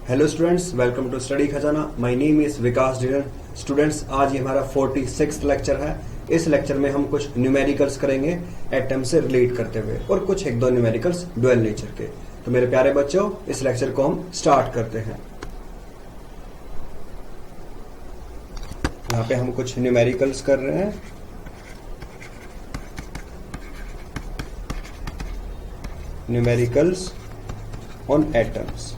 Hello students, welcome to study खजाना। My name is Vikas Diran. Students, आज ये हमारा 46th लेक्चर है। इस लेक्चर में हम कुछ न्यूमेरिकल्स करेंगे एटम से रिलेट करते हुए और कुछ एक दो न्यूमेरिकल्स डुअल नेचर के। तो मेरे प्यारे बच्चों, इस लेक्चर को हम स्टार्ट करते हैं। यहाँ पे हम कुछ न्यूमेरिकल्स कर रहे हैं। न्यूमेरिकल्स ऑन एटम्स,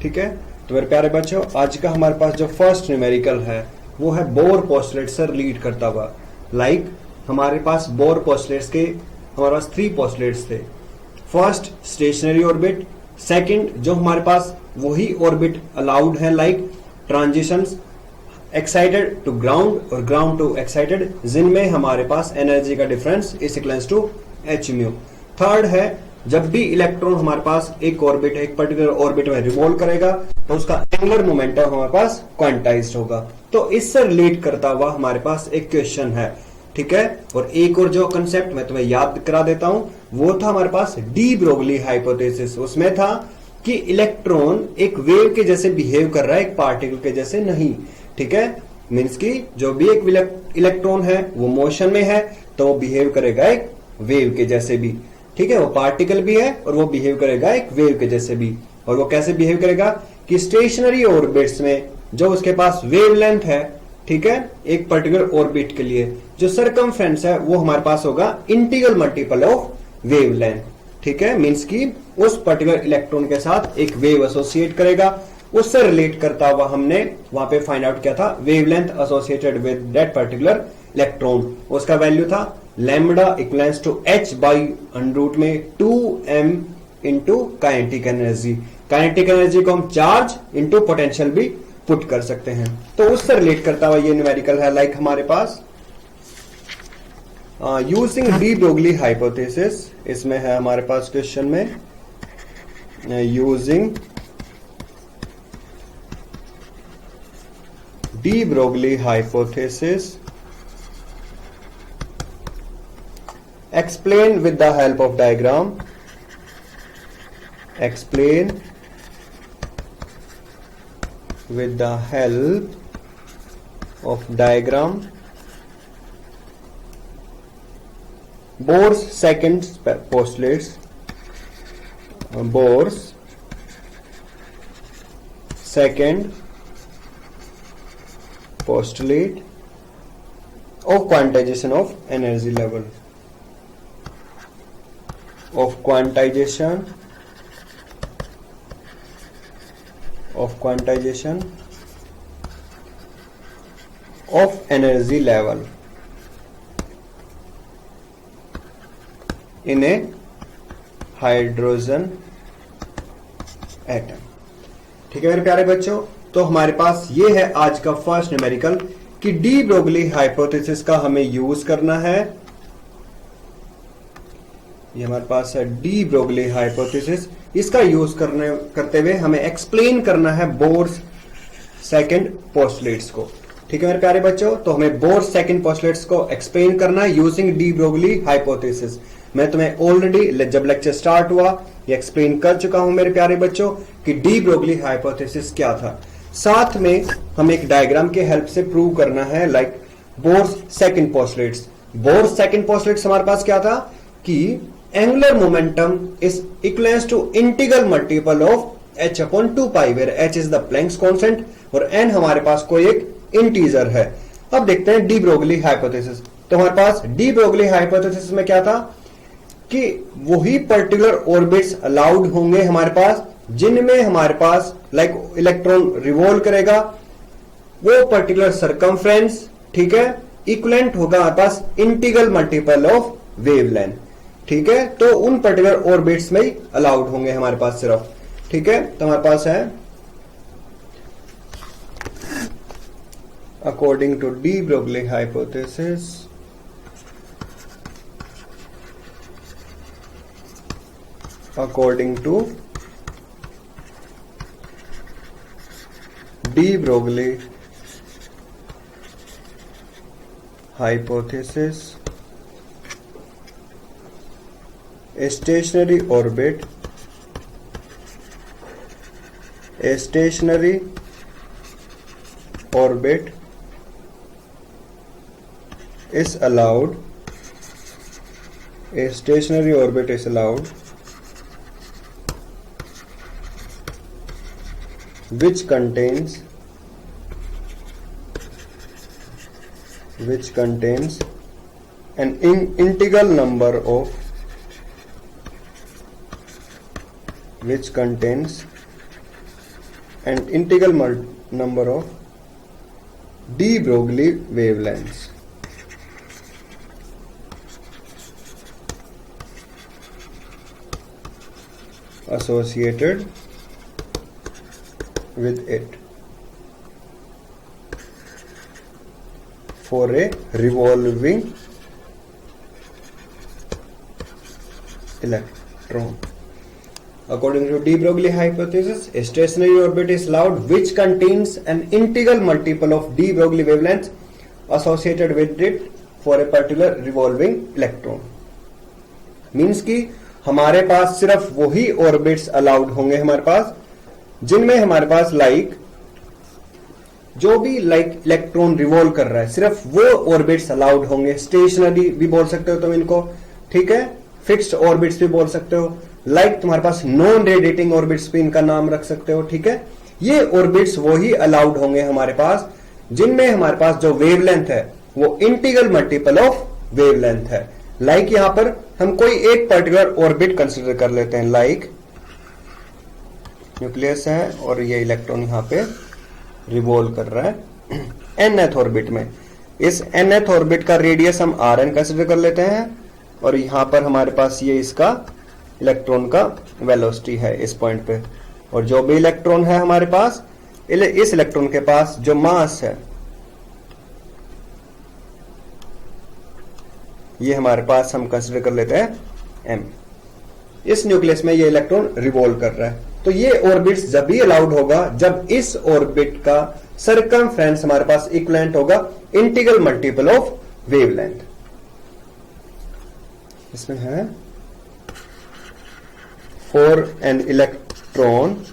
ठीक है। तो मेरे प्यारे बच्चों, आज का हमारे पास जो फर्स्ट न्यूमेरिकल है वो है बोर पोस्टुलेट से रिलेट करता हुआ। लाइक हमारे पास बोर पोस्टुलेट्स के हमारे पास 3 पोस्टुलेट्स थे। फर्स्ट स्टेशनरी ऑर्बिट, सेकंड जो हमारे पास वही ऑर्बिट अलाउड है like transitions excited to ground और ग्राउंड टू एक्साइटेड, जिनमें हमारे पास एनर्जी का difference is equals to h mu. Third है जब भी इलेक्ट्रॉन हमारे पास एक ऑर्बिट एक पर्टिकुलर ऑर्बिट में रिवॉल्व करेगा तो उसका एंगुलर मोमेंटम हमारे पास क्वांटाइज्ड होगा। तो इससे रिलेट करता हुआ हमारे पास एक क्वेश्चन है, ठीक है। और एक और जो कंसेप्ट मैं तुम्हें याद करा देता हूं वो था हमारे पास डी ब्रोगली हाइपोथेसिस। उसमें था कि इलेक्ट्रॉन एक वेव के जैसे बिहेव कर रहा है, एक पार्टिकल के जैसे नहीं, ठीक है। मीन्स की जो भी एक इलेक्ट्रॉन है वो मोशन में है तो वो बिहेव करेगा एक वेव के जैसे भी, ठीक है। वो पार्टिकल भी है और वो बिहेव करेगा एक वेव के जैसे भी। और वो कैसे बिहेव करेगा कि स्टेशनरी ऑर्बिट्स में जो उसके पास वेवलेंथ है, ठीक है, एक पर्टिकुलर ऑर्बिट के लिए जो सरकमफ्रेंस है वो हमारे पास होगा इंटीग्रल मल्टीपल ऑफ वेवलेंथ, ठीक है। मींस की उस पर्टिकुलर इलेक्ट्रॉन के साथ एक वेव एसोसिएट करेगा। उससे रिलेट करता हुआ हमने वहां पे फाइंड आउट किया था wavelength associated with that particular electron. उसका वैल्यू था lambda equals to h by under root में 2m into kinetic energy. Kinetic energy को हम चार्ज इंटू पोटेंशियल भी पुट कर सकते हैं। तो उससे रिलेट करता हुआ ये न्यूमेरिकल है लाइक हमारे पास यूजिंग डी ब्रोगली हाइपोथेसिस। इसमें है हमारे पास क्वेश्चन में using D Broglie hypothesis explain with the help of diagram. Explain with the help of diagram Bohr's second postulates. Bohr's second postulate of quantization of energy level. Of quantization of energy level in a hydrogen atom, ठीक है मेरे प्यारे बच्चों। तो हमारे पास ये है आज का फर्स्ट न्यूमेरिकल कि डी ब्रोगली हाइपोथेसिस का हमें यूज करना है। ये हमारे पास है डी ब्रोगली हाइपोथेसिस। इसका यूज करते हुए हमें एक्सप्लेन करना है बोर्स सेकंड पोस्टुलेट्स को, ठीक है मेरे प्यारे बच्चों। तो हमें बोर्स सेकंड पोस्टुलेट्स को एक्सप्लेन करना है यूजिंग डी ब्रोगली हाइपोथेसिस। मैं तुम्हें ऑलरेडी जब लेक्चर स्टार्ट हुआ ये एक्सप्लेन कर चुका हूं मेरे प्यारे बच्चों कि डी ब्रोगली हाइपोथेसिस क्या था। साथ में हम एक डायग्राम के हेल्प से प्रूव करना है like Bohr's second postulates. Bohr's second postulates हमारे पास क्या था कि angular momentum is equals to integral multiple of h upon 2π, where h is the Planck's constant और n हमारे पास कोई एक इंटीजर है। अब देखते हैं डी ब्रोगली हाइपोथेसिस। तो हमारे पास डी ब्रोगली हाइपोथेसिस में क्या था कि वही पर्टिकुलर ऑर्बिट्स अलाउड होंगे हमारे पास जिनमें हमारे पास लाइक इलेक्ट्रॉन रिवॉल्व करेगा, वो पर्टिकुलर सरकमफ्रेंस, ठीक है, इक्विवेलेंट होगा हमारे पास इंटीग्रल मल्टीपल ऑफ वेवलेंथ, ठीक है। तो उन पर्टिकुलर ऑर्बिट्स में ही अलाउड होंगे हमारे पास सिर्फ, ठीक है। तो हमारे पास है according to de Broglie hypothesis according to de Broglie hypothesis, a stationary orbit A stationary orbit is allowed. A stationary orbit is allowed which contains an integral number of de Broglie wavelengths associated with it for a revolving electron. According to de Broglie hypothesis, a stationary orbit is allowed which contains an integral multiple of de Broglie wavelengths associated with it for a particular revolving electron. Means कि हमारे पास सिर्फ वही orbits allowed होंगे हमारे पास जिनमें हमारे पास जो भी इलेक्ट्रॉन रिवॉल्व कर रहा है, सिर्फ वो ऑर्बिट्स अलाउड होंगे. स्टेशनरी भी बोल सकते हो तुम इनको, ठीक है. फिक्स्ड ऑर्बिट्स भी बोल सकते हो. तुम्हारे पास नॉन रेडिएटिंग ऑर्बिट्स भी इनका नाम रख सकते हो, ठीक है. ये ऑर्बिट्स वही अलाउड होंगे हमारे पास जिनमें हमारे पास जो वेवलेंथ है वो इंटीग्रल मल्टीपल ऑफ वेवलेंथ है. यहां पर हम कोई एक पर्टिकुलर ऑर्बिट कंसिडर कर लेते हैं. न्यूक्लियस है और ये इलेक्ट्रॉन यहां पे रिवॉल्व कर रहा है nth ऑर्बिट में. इस nth ऑर्बिट का रेडियस हम Rn कंसिडर कर लेते हैं और यहां पर हमारे पास ये इसका इलेक्ट्रॉन का वेलोसिटी है इस पॉइंट पे. और जो भी इलेक्ट्रॉन है हमारे पास, इस इलेक्ट्रॉन के पास जो मास है ये हमारे पास हम कंसिडर कर लेते हैं m. इस न्यूक्लियस में ये इलेक्ट्रॉन रिवॉल्व कर रहा है. तो ये ऑर्बिट्स जब भी अलाउड होगा जब इस ऑर्बिट का सर्कमफ्रेंस हमारे पास इक्विवेलेंट होगा इंटीग्रल मल्टीपल ऑफ वेवलेंथ. इसमें है for an electron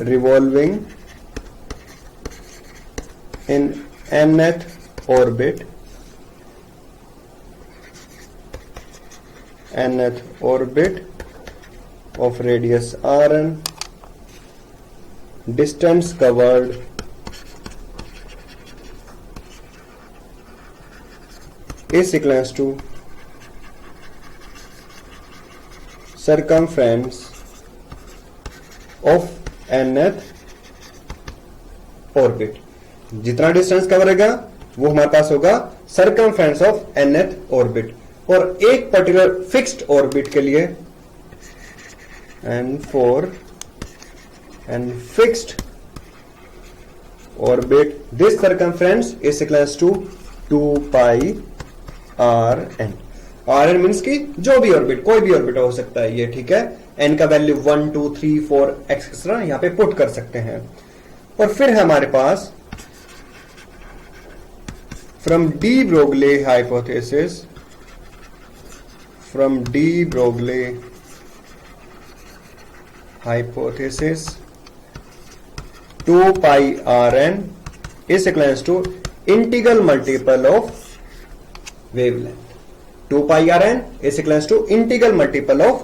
revolving in nth orbit of radius Rn, distance covered is equals to circumference of nth orbit. जितना डिस्टेंस कवर होगा वो हमारे पास होगा सर्कमफ्रेंस ऑफ nth ऑर्बिट. और एक पर्टिकुलर फिक्स्ड ऑर्बिट के लिए and for n fixed orbit this circumference is equals to 2 pi Rn. Rn means की जो भी ऑर्बिट, कोई भी ऑर्बिट हो सकता है ये, ठीक है. n का वैल्यू 1 2 3 4 एक्सेट्रा यहां पे पुट कर सकते हैं. और फिर हमारे पास From de Broglie hypothesis, 2 pi Rn is equals to integral multiple of wavelength. 2 pi Rn is equals to integral multiple of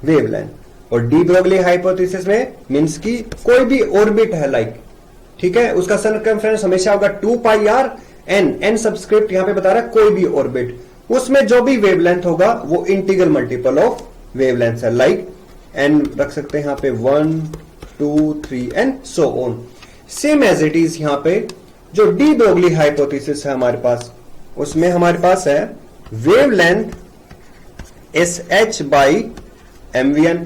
wavelength. और de Broglie hypothesis में मीन्स की कोई भी ऑर्बिट है ठीक है, उसका सर्कमफ्रेंस हमेशा होगा 2 pi R n सबस्क्रिप्ट यहां पे बता रहा है कोई भी ऑर्बिट, उसमें जो भी वेवलेंथ होगा वो इंटीग्रल मल्टीपल ऑफ वेवलेंथ है. n रख सकते हैं यहां पे 1 2 3 and so on. Same as it is यहां पे जो डी ब्रोगली हाइपोथेसिस है हमारे पास, उसमें हमारे पास है wavelength S H by mvn.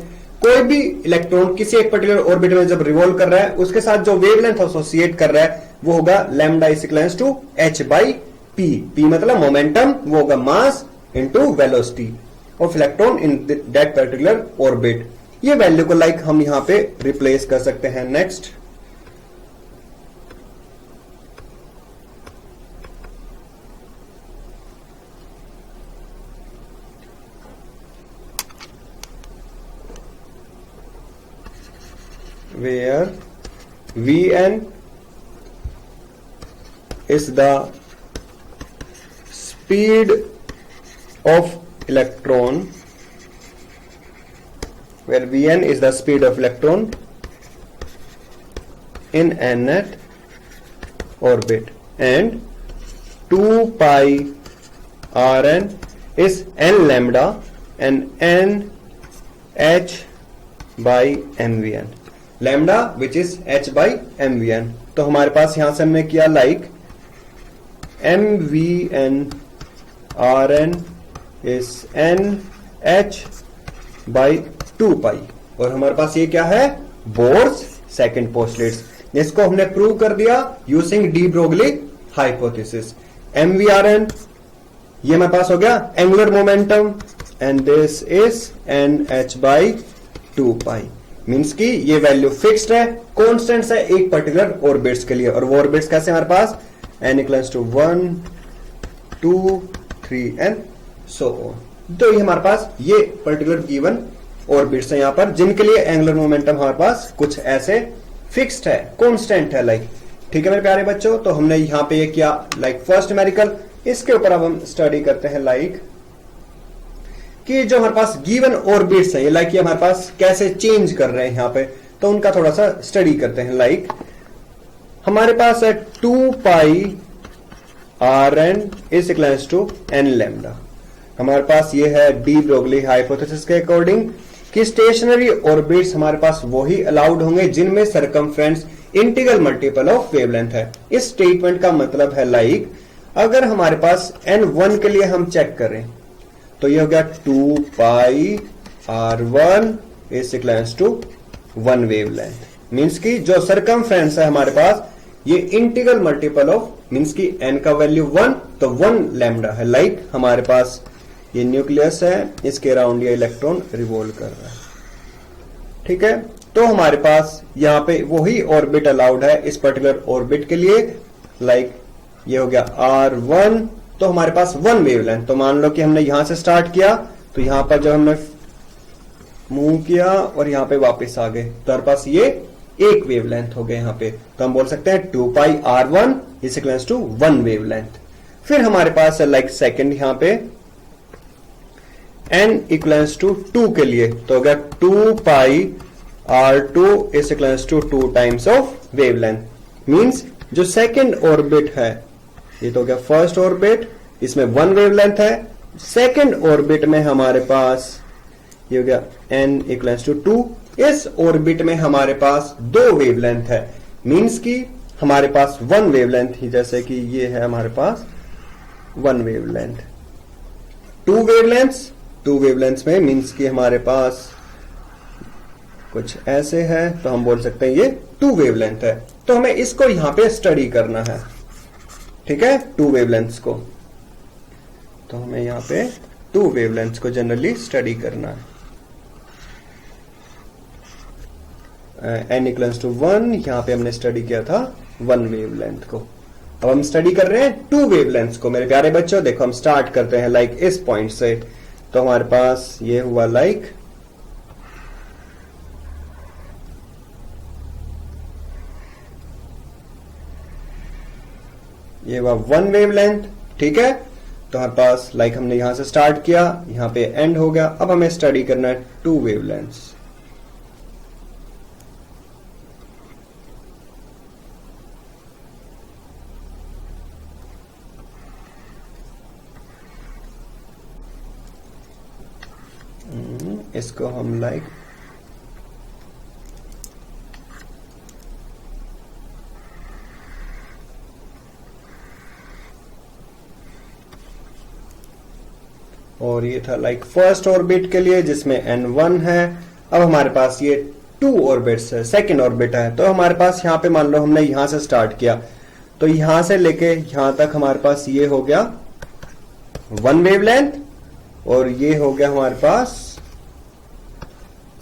कोई भी इलेक्ट्रॉन किसी एक पर्टिकुलर ऑर्बिट में जब रिवॉल्व कर रहा है उसके साथ जो वेवलेंथ एसोसिएट कर रहा है वो होगा lambda is equals to h by p. p मतलब मोमेंटम, वो होगा mass into velocity of electron in that particular orbit. ये वैल्यू को हम यहां पे रिप्लेस कर सकते हैं. Next where Vn is the speed of electron, where Vn is the speed of electron in nth orbit, and 2 pi Rn is n lambda and n h by mvn, lambda which is h by mvn. तो हमारे पास यहां से हमने किया like mvn Rn is n h by 2 pi, और हमारे पास ये क्या है, बोर्स सेकंड पोस्टलेट्स, जिसको हमने प्रूव कर दिया using D Broglie hypothesis. mvrn ये हमारे पास हो गया angular momentum, and this is an H by 2 pi. Means की ये वैल्यू फिक्स्ड है, कॉन्स्टेंट्स है एक पर्टिकुलर ऑर्बिट्स के लिए. और वो ऑर्बिट्स कैसे हमारे पास n equals to 1 2 3 and so on. तो ये हमारे पास ये पर्टिकुलर गिवन ऑर्बिट्स है यहां पर, जिनके लिए एंगुलर मोमेंटम हमारे पास कुछ ऐसे फिक्स्ड है, कॉन्स्टेंट है लाइक. ठीक है मेरे प्यारे बच्चों, तो हमने यहां पे ये किया लाइक फर्स्ट न्यूमेरिकल. इसके ऊपर अब हम स्टडी करते हैं लाइक कि जो हमारे पास गिवन ऑर्बिट्स है, ये लाइक ये हमारे पास कैसे चेंज कर रहे हैं यहां पे, तो उनका थोड़ा सा स्टडी करते हैं. लाइक हमारे पास है 2 pi Rn is equals to n lambda. हमारे पास ये है डी ब्रोगली हाइपोथेसिस के अकॉर्डिंग कि स्टेशनरी ऑर्बिट्स हमारे पास वही अलाउड होंगे जिनमें circumference integral multiple of wavelength है. इस स्टेटमेंट का मतलब है लाइक अगर हमारे पास n1 के लिए हम चेक करें तो ये हो गया 2 pi R1 is equals to 1 wavelength. Means की जो सरकमफ्रेंस है हमारे पास ये इंटीग्रल मल्टीपल ऑफ, मींस की n का वैल्यू 1 तो 1 लैम्डा है. लाइक हमारे पास ये न्यूक्लियस है, इसके अराउंड ये इलेक्ट्रॉन रिवॉल्व कर रहा है. ठीक है, तो हमारे पास यहाँ पे वही ऑर्बिट अलाउड है इस पर्टिकुलर ऑर्बिट के लिए. लाइक ये हो गया R1, तो हमारे पास 1 वेवलेंथ. तो मान लो कि हमने यहां से स्टार्ट किया, तो यहां पर जब हमने मूव किया और यहां पे वापस आ गए, तो हमारे पास ये एक वेवलेंथ हो गए यहां पे. तो हम बोल सकते हैं 2 pi R1 is equals to 1 wavelength. फिर हमारे पास लाइक सेकंड यहां पे n इक्वल्स टू 2 के लिए, तो हो गया 2 pi R2 is equals to 2 times of wavelength. Means जो सेकंड ऑर्बिट है, ये तो हो गया फर्स्ट ऑर्बिट, इसमें 1 वेवलेंथ है. सेकंड ऑर्बिट में हमारे पास ये हो गया n इक्वल्स टू 2. इस ऑर्बिट में हमारे पास 2 वेवलेंथ है. मींस की हमारे पास 1 वेवलेंथ ही, जैसे कि ये है हमारे पास 1 वेवलेंथ. 2 वेवलेंथ्स में मींस की हमारे पास कुछ ऐसे है, तो हम बोल सकते हैं ये 2 वेवलेंथ है. तो हमें इसको यहां पे स्टडी करना है. ठीक है, 2 वेवलेंथ्स को, तो हमें यहां पे 2 वेवलेंथ्स को जनरली स्टडी करना है. n इक्वल्स टू 1, यहां पे हमने स्टडी किया था 1 वेवलेंथ को. अब हम स्टडी कर रहे हैं 2 वेवलेंथ्स को. मेरे प्यारे बच्चों देखो, हम स्टार्ट करते हैं लाइक इस पॉइंट से. तो हमारे पास ये हुआ लाइक ये हुआ 1 वेवलेंथ. ठीक है, तो हमारे पास लाइक हमने यहां से स्टार्ट किया, यहां पे एंड हो गया. अब हमें स्टडी करना है 2 वेवलेंथ्स. इसको हम लाइक और ये था लाइक फर्स्ट ऑर्बिट के लिए जिसमें n1 है. अब हमारे पास ये 2 ऑर्बिट्स है, सेकंड ऑर्बिट है. तो हमारे पास यहां पे मान लो हमने यहां से स्टार्ट किया, तो यहां से लेके यहां तक हमारे पास ये हो गया 1 वेवलेंथ, और ये हो गया हमारे पास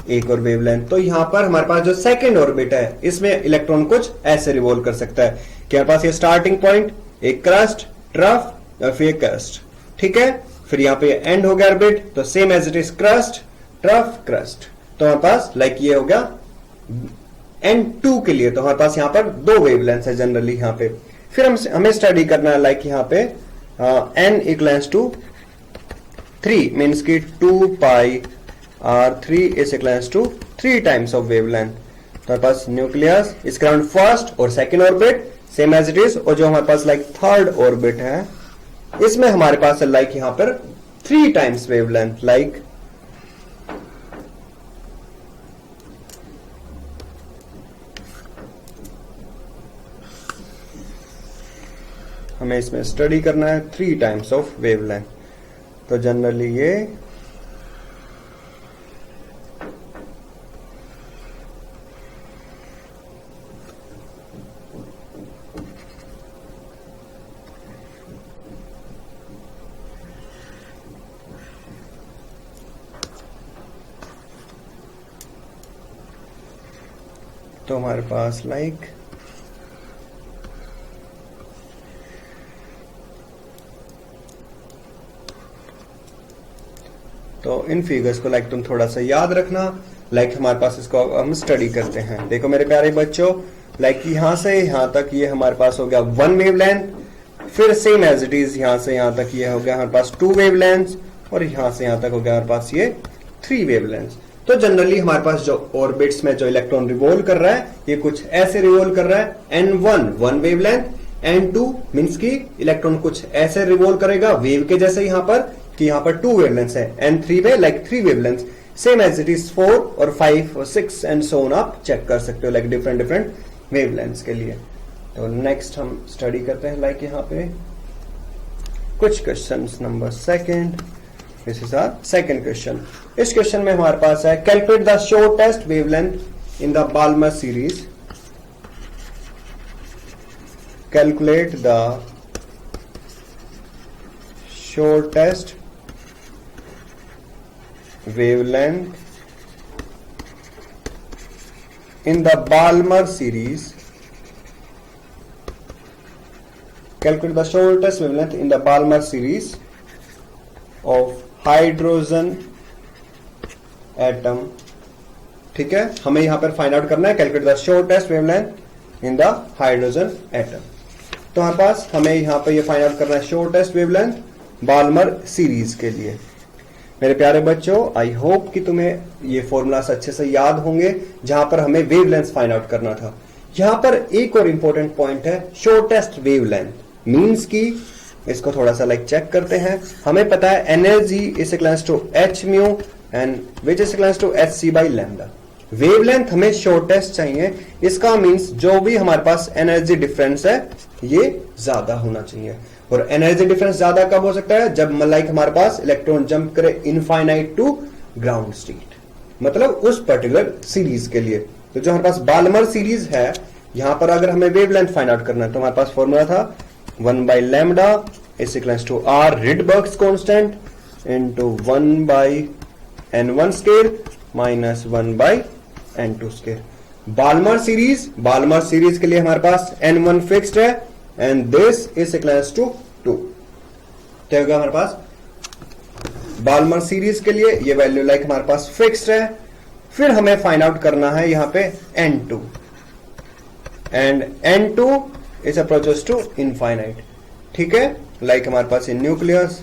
एक और वेवलेंथ. तो यहां पर हमारे पास जो सेकंड ऑर्बिट है, इसमें इलेक्ट्रॉन कुछ ऐसे रिवॉल्व कर सकता है कि हमारे पास ये स्टार्टिंग पॉइंट, एक क्रस्ट, ट्रफ और फिर क्रस्ट. ठीक है, फिर यहां पे एंड हो गया ऑर्बिट, तो same as it is crest, trough, crest. तो हमारे पास लाइक ये हो गया N2 के लिए तो हमारे पास यहाँ पर 2 वेवलेंथ है जनरली यहाँ पे। फिर हमें स्टडी करना है लाइक यहाँ पे n इक्वल्स टू 3 मीन्स की 2 pi r3 is equals to 3 times of wavelength. तो हमारे पास न्यूक्लियस इसके अराउंड फर्स्ट और second orbit same as it is, और जो हमारे पास लाइक थर्ड ऑर्बिट है इसमें हमारे पास लाइक यहां पर 3 टाइम्स वेवलेंथ, लाइक हमें इसमें स्टडी करना है 3 टाइम्स ऑफ वेवलेंथ। तो जनरली ये तो हमारे पास लाइक तो इन फिगर्स को लाइक तुम थोड़ा सा याद रखना। लाइक हमारे पास इसको हम स्टडी करते हैं। देखो मेरे प्यारे बच्चों, लाइक यहां से यहां तक ये हमारे पास हो गया 1 वेवलेंथ, फिर सेम एज इट इज यहां से यहां तक ये हो गया हमारे पास 2 वेवलेंथ, और यहां से यहां तक हो गया हमारे पास ये 3 वेवलेंथ। तो जनरली हमारे पास जो ऑर्बिट्स में जो इलेक्ट्रॉन रिवॉल्व कर रहा है ये कुछ ऐसे रिवॉल्व कर रहा है। N1 1 वेवलेंथ, N2 मींस की इलेक्ट्रॉन कुछ ऐसे रिवॉल्व करेगा वेव के जैसे यहां पर, कि यहां पर 2 वेवलेंथ है। N3 में like 3 wavelength, same as it is 4 और 5 और 6 एंड सो ऑन आप चेक कर सकते हो लाइक डिफरेंट डिफरेंट वेवलेंथ्स के लिए। तो नेक्स्ट हम स्टडी करते हैं लाइक यहाँ पे कुछ questions. Number second, this is our second question. इस क्वेश्चन में हमारे पास है calculate the shortest wavelength in the Balmer series. Calculate the shortest wavelength in the Balmer series. Calculate the shortest wavelength in the Balmer series of hydrogen atom. ठीक है, हमें यहां पर फाइंड आउट करना है calculate the shortest wavelength in the hydrogen atom. तो हमारे पास हमें यहां पर ये फाइंड आउट करना है शॉर्टेस्ट वेवलेंथ बाल्मर सीरीज के लिए। मेरे प्यारे बच्चों, आई होप कि तुम्हें ये फॉर्मूलास अच्छे से याद होंगे जहां पर हमें वेवलेंथ फाइंड आउट करना था। यहां पर एक और इंपॉर्टेंट पॉइंट है शॉर्टेस्ट वेवलेंथ मींस की, इसको थोड़ा सा लाइक चेक करते हैं। हमें पता है energy is equals to h mu and which is equals to hc by lambda. Wavelength हमें शॉर्टेस्ट चाहिए, इसका मींस जो भी हमारे पास एनर्जी डिफरेंस है ये ज्यादा होना चाहिए। और एनर्जी डिफरेंस ज्यादा कब हो सकता है? जब लाइक हमारे पास इलेक्ट्रॉन जंप करे इनफाइनाइट टू ग्राउंड स्टेट, मतलब उस पर्टिकुलर सीरीज के लिए। तो जो हमारे पास बाल्मर सीरीज है, यहां पर अगर हमें वेवलेंथ फाइंड आउट करना है तो हमारे पास फॉर्मूला था 1 by lambda is equals to R Rydberg's constant into 1 by n1 square minus 1 by n2 square. Balmer series के लिए हमारे पास n1 फिक्स्ड है and this is equals to 2। क्या होगा हमारे पास बाल्मर सीरीज के लिए ये वैल्यू लाइक हमारे पास फिक्स्ड है। फिर हमें फाइंड आउट करना है यहां पे n2 and n2 is approaches to infinite. ठीक है, लाइक हमारे पास इन न्यूक्लियस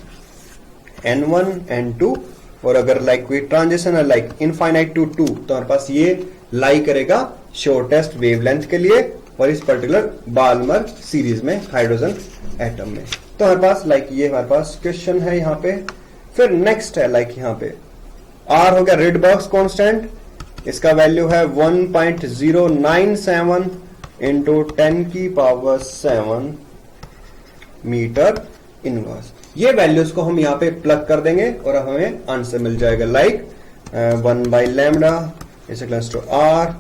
n1 n2, और अगर लाइक कोई ट्रांजिशन है लाइक इनफाइनाइट टू 2 तो हमारे पास ये लाई करेगा शॉर्टेस्ट वेवलेंथ के लिए और इस पर्टिकुलर बाल्मर सीरीज में हाइड्रोजन एटम में। तो हमारे पास लाइक ये हमारे पास क्वेश्चन है यहां पे। फिर नेक्स्ट है लाइक यहां पे आर हो गया रिडबर्ग्स कांस्टेंट, इसका वैल्यू है 1.097 इंटू 10 की पावर 7 मीटर इनवर्स। ये वैल्यूज को हम यहां पे प्लग कर देंगे और हमें आंसर मिल जाएगा like 1 by lambda is equals to R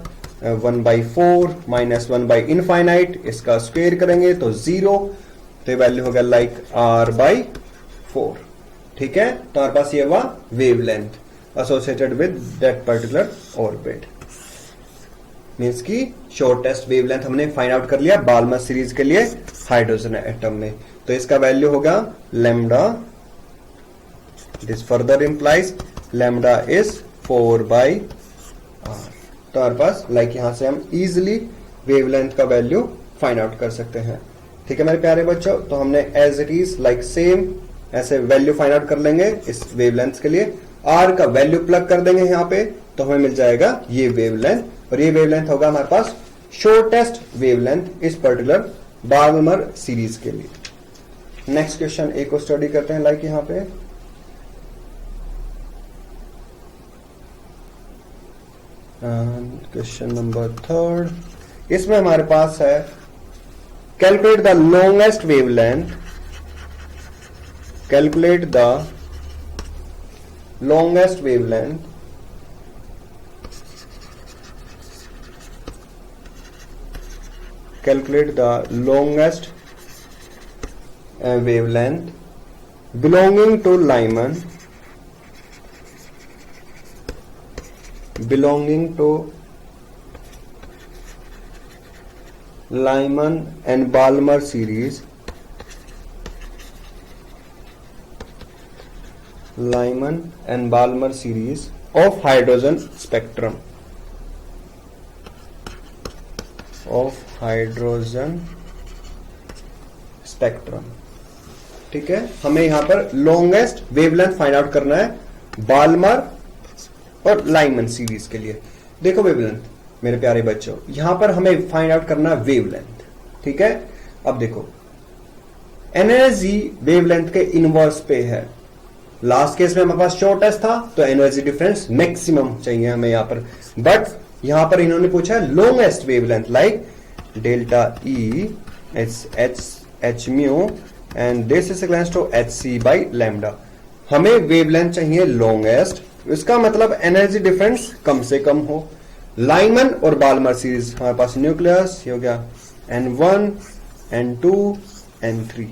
1 by 4 minus 1 by infinite, इसका स्क्वायर करेंगे तो 0, तो ये वैल्यू होगा लाइक r बाई 4। ठीक है, तो हमारे पास ये हुआ wavelength associated with that particular orbit. Means की शॉर्टेस्ट वेवलेंथ हमने फाइंड आउट कर लिया बाल्मर सीरीज के लिए हाइड्रोजन एटम में। तो इसका वैल्यू होगा lambda, this further implies lambda is 4 by r। तो हमारे पास लाइक यहां से हम इजिली वेवलेंथ का वैल्यू फाइंड आउट कर सकते हैं। ठीक है मेरे प्यारे बच्चों, तो हमने as it is like same ऐसे वैल्यू फाइंड आउट कर लेंगे इस वेवलेंथ के लिए। आर का वैल्यू प्लग कर देंगे यहाँ पे, तो हमें मिल जाएगा ये वेवलेंथ, और ये वेवलेंथ होगा हमारे पास शॉर्टेस्ट वेवलेंथ इस पर्टिकुलर बाल्मर सीरीज के लिए। नेक्स्ट क्वेश्चन ए को स्टडी करते हैं लाइक यहाँ पे। क्वेश्चन नंबर 3, इसमें हमारे पास है calculate the longest wavelength, calculate the longest wavelength calculate the longest wavelength belonging to Lyman and Balmer series, Lyman and Balmer series of hydrogen spectrum, ठीक है। हमें यहां पर लॉन्गेस्ट वेवलेंथ फाइंड आउट करना है बाल्मर और लाइमन सीरीज के लिए। देखो वेवलेंथ मेरे प्यारे बच्चों, यहां पर हमें फाइंड आउट करना है वेवलेंथ, ठीक है। अब देखो एनर्जी वेवलेंथ के इनवर्स पे है। लास्ट केस में हमारे पास शॉर्टेस्ट था तो एनर्जी डिफरेंस मैक्सिमम चाहिए हमें यहां पर, बट यहां पर इन्होंने पूछा longest wavelength like delta E h mu and this is equals to h c by lambda. हमें वेवलेंथ चाहिए लॉन्गेस्ट, इसका मतलब एनर्जी डिफरेंस कम से कम हो। लाइमन और बाल्मर सीरीज हमारे पास न्यूक्लियस हो गया N1 N2 N3,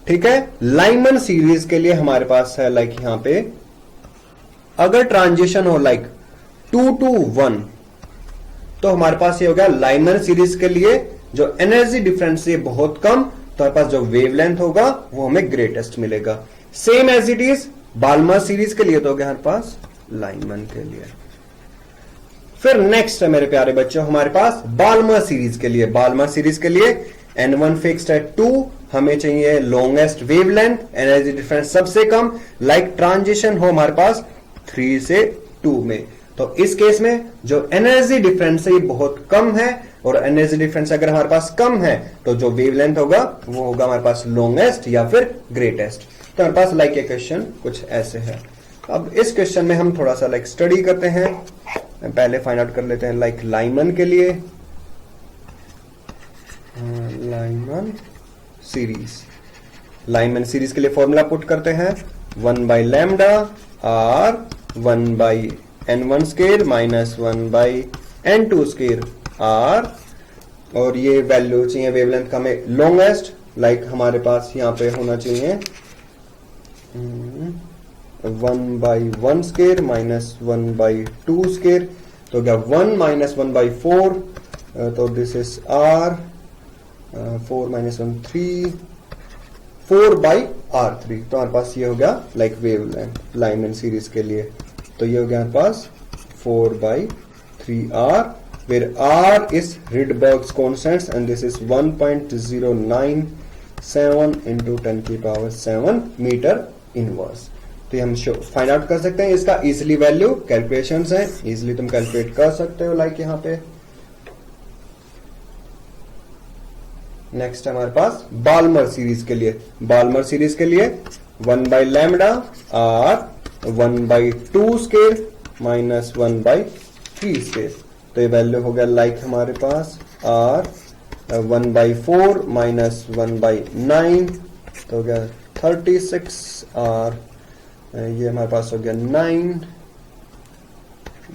ठीक है। लाइमन सीरीज के लिए हमारे पास है लाइक यहां पे अगर ट्रांजिशन हो लाइक 2 to 1 तो हमारे पास ये हो गया लाइमन सीरीज के लिए जो एनर्जी डिफरेंस है बहुत कम, तो हमारे पास जो वेवलेंथ होगा वो हमें ग्रेटेस्ट मिलेगा। Same as it is Balmer series के लिए तो हो गया हमारे पास लाइमन के लिए। फिर नेक्स्ट है मेरे प्यारे बच्चों हमारे पास बाल्मर सीरीज के लिए। बाल्मर सीरीज के लिए N1 फिक्स्ड है 2, हमें चाहिए लॉन्गेस्ट वेवलेंथ, एनर्जी डिफरेंस सबसे कम, लाइक ट्रांजिशन हो हमारे पास 3 से 2 में। तो इस केस में जो एनर्जी डिफरेंस है ये बहुत कम है, और एनर्जी डिफरेंस अगर हमारे पास कम है तो जो वेवलेंथ होगा वो होगा हमारे पास लॉन्गेस्ट या फिर ग्रेटेस्ट। तो हमारे पास लाइक ये क्वेश्चन कुछ ऐसे है। अब इस क्वेश्चन में हम थोड़ा सा लाइक स्टडी करते हैं। पहले फाइंड आउट कर लेते हैं लाइक लाइमन के लिए, लाइमन सीरीज के लिए फॉर्मूला पुट करते हैं 1 by lambda R 1 by N1 square minus 1 by N2 square R, और ये वैल्यू चाहिए वेवलेंथ का हमें लॉन्गेस्ट, लाइक हमारे पास यहां पे होना चाहिए 1 by 1 square minus 1 by 2 square, तो क्या 1 minus 1 by 4, तो this is are 4 minus 1 3, 4 by R3, तो हमारे पास ये हो गया लाइक वेवलेंथ लाइमन सीरीज के लिए। तो ये हो गया हमारे पास 4 by 3R, where R is Rydberg's constant and this is 1.097 into 10 की पावर 7 मीटर इनवर्स। तो ये हम फाइंड आउट कर सकते हैं इसका इजिली वैल्यू, कैलकुलेशंस हैं, इजिली तुम कैलकुलेट कर सकते हो लाइक यहां पे। नेक्स्ट हमारे पास बाल्मर सीरीज के लिए। बाल्मर सीरीज के लिए 1 by lambda R 1 by 2 square minus 1 by 3 square, तो ये वैल्यू हो गया लाइक हमारे पास आर 1 by 4 माइनस 1 by 9, तो हो गया 36 आर, ये हमारे पास हो गया 9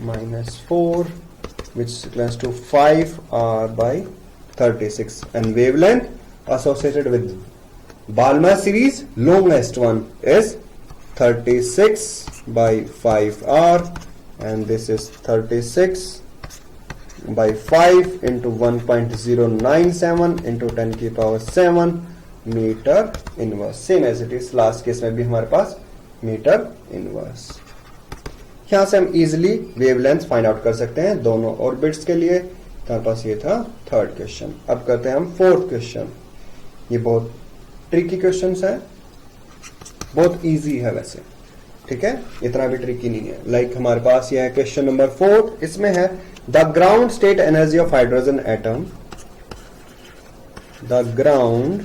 minus 4 which is equals to 5 R by 36, and wavelength associated with Balmer series longest one is 36 by 5R, and this is 36 by 5 into 1.097 into 10 की power 7 metre inverse. Same as it is last case में भी हमारे पास metre inverse. यहां से हम easily wavelength find out कर सकते हैं दोनों ऑर्बिट्स के लिए। हमारे पास ये था थर्ड क्वेश्चन। अब करते हैं हम फोर्थ क्वेश्चन। ये बहुत ट्रिकी क्वेश्चन है, बहुत इजी है वैसे, ठीक है, इतना भी ट्रिकी नहीं है। लाइक हमारे पास ये है क्वेश्चन नंबर 4, इसमें है the ground state energy of hydrogen atom, the ground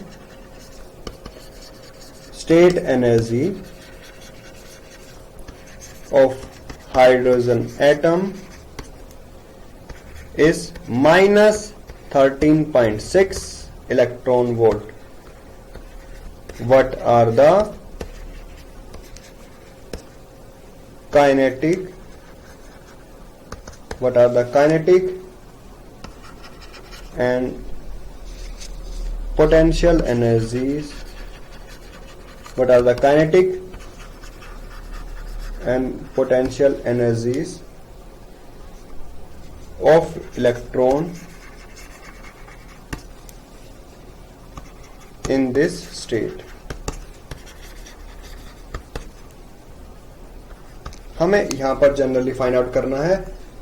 state energy of hydrogen atom is minus 13.6 electron volt. What are the kinetic and potential energies? What are the kinetic and potential energies of electron in this state? हमें यहां पर generally find out करना है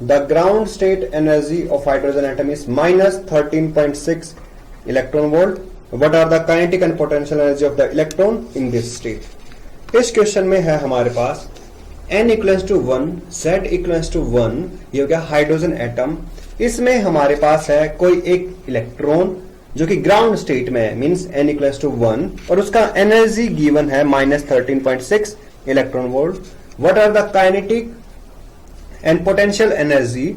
the ground state energy of hydrogen atom is minus 13.6 electron volt. What are the kinetic and potential energy of the electron in this state. इस question में है हमारे पास n equals to 1, z equals to 1, ये हो गया hydrogen atom. इसमें हमारे पास है कोई एक इलेक्ट्रॉन जो कि ग्राउंड स्टेट में है, मींस n इक्वल्स टू 1, और उसका एनर्जी गिवन है minus 13.6 electron volt. What are the kinetic and potential energy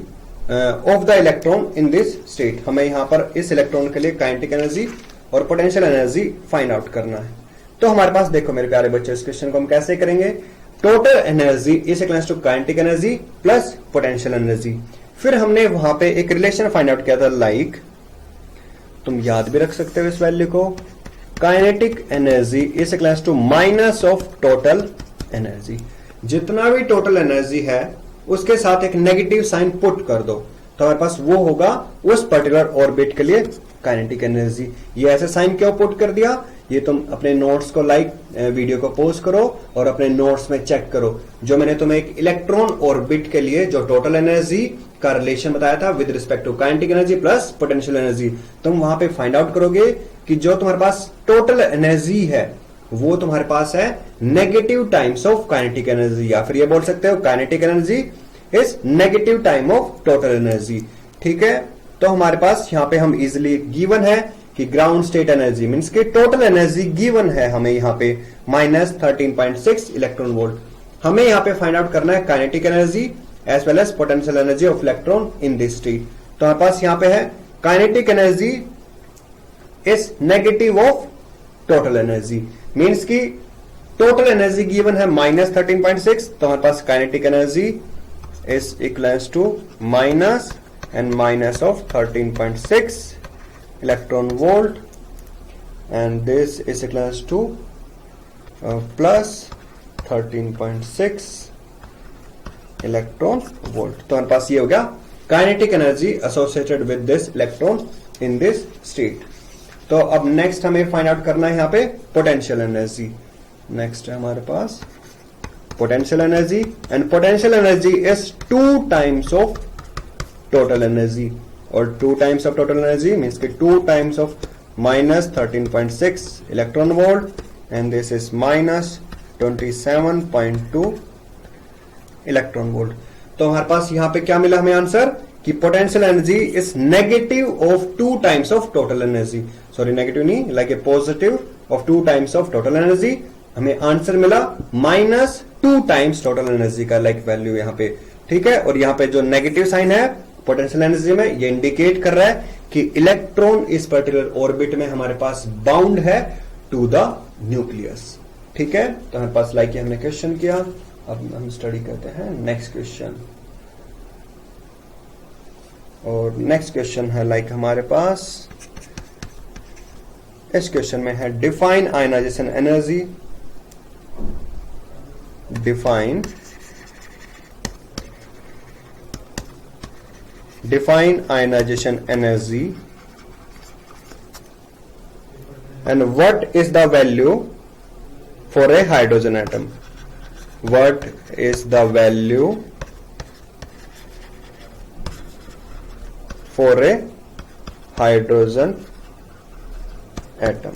of the electron in this state. हमें यहां पर इस इलेक्ट्रॉन के लिए काइनेटिक एनर्जी और पोटेंशियल एनर्जी फाइंड आउट करना है। तो हमारे पास देखो मेरे प्यारे बच्चों, इस क्वेश्चन को हम कैसे करेंगे, total energy is equals to kinetic energy plus potential energy. फिर हमने वहां पे एक रिलेशन फाइंड आउट किया था, लाइक तुम याद भी रख सकते हो इस वैल्यू को, kinetic energy is equals to minus of total energy. जितना भी टोटल एनर्जी है उसके साथ एक नेगेटिव साइन पुट कर दो, तो हमारे पास वो होगा उस पर्टिकुलर ऑर्बिट के लिए काइनेटिक एनर्जी। ये ऐसे साइन क्यों पुट कर दिया, ये तुम अपने नोट्स को वीडियो को पॉज करो और अपने नोट्स में चेक करो। जो मैंने तुम्हें एक इलेक्ट्रॉन ऑर्बिट के लिए जो टोटल एनर्जी का रिलेशन बताया था with respect to kinetic energy plus potential energy, तुम वहां पे फाइंड आउट करोगे कि जो तुम्हारे पास टोटल एनर्जी है वो तुम्हारे पास है negative times of kinetic energy, या फिर ये बोल सकते हो kinetic energy is negative time of total energy. ठीक है, तो हमारे पास यहां पे हम इजिली गिवन है कि ग्राउंड स्टेट एनर्जी मींस कि टोटल एनर्जी गिवन है हमें यहां पे माइनस 13.6 इलेक्ट्रॉन वोल्ट। हमें यहां पे फाइंड आउट करना है kinetic energy as well as potential energy of electron in this state. तो हमारे पास यहां पे है kinetic energy is negative of total energy, means कि टोटल एनर्जी गिवन है माइनस 13.6, तो हमारे पास kinetic energy is equals to minus and minus of 13.6 electron volt, and this is equals to plus 13.6 electron volt। तो हमारे पास ये हो गया kinetic energy associated with this electron in this state. तो अब नेक्स्ट हमें फाइंड आउट करना है यहाँ पे पोटेंशियल एनर्जी। नेक्स्ट है हमारे पास potential energy, and potential energy is 2 times of total energy, और 2 times of total energy means कि 2 times of minus 13.6 electron volt, and this is minus 27.2 electron volt. तो हमारे पास यहां पे क्या मिला हमें आंसर कि potential energy is negative of 2 times of total energy, sorry negative नहीं, like a positive of 2 times of total energy. हमें आंसर मिला माइनस 2 टाइम्स टोटल एनर्जी का लाइक वैल्यू यहाँ पे। ठीक है, और यहाँ पे जो नेगेटिव साइन है पोटेंशियल एनर्जी में, ये इंडिकेट कर रहा है कि इलेक्ट्रॉन इस पर्टिकुलर ऑर्बिट में हमारे पास बाउंड है टू द न्यूक्लियस। ठीक है, तो हमारे पास लाइक हमने क्वेश्चन किया। अब हम स्टडी करते हैं नेक्स्ट क्वेश्चन, और नेक्स्ट क्वेश्चन है लाइक हमारे पास इस क्वेश्चन में है define ionization energy, define ionization energy and what is the value for a hydrogen atom. What is the value for a hydrogen atom.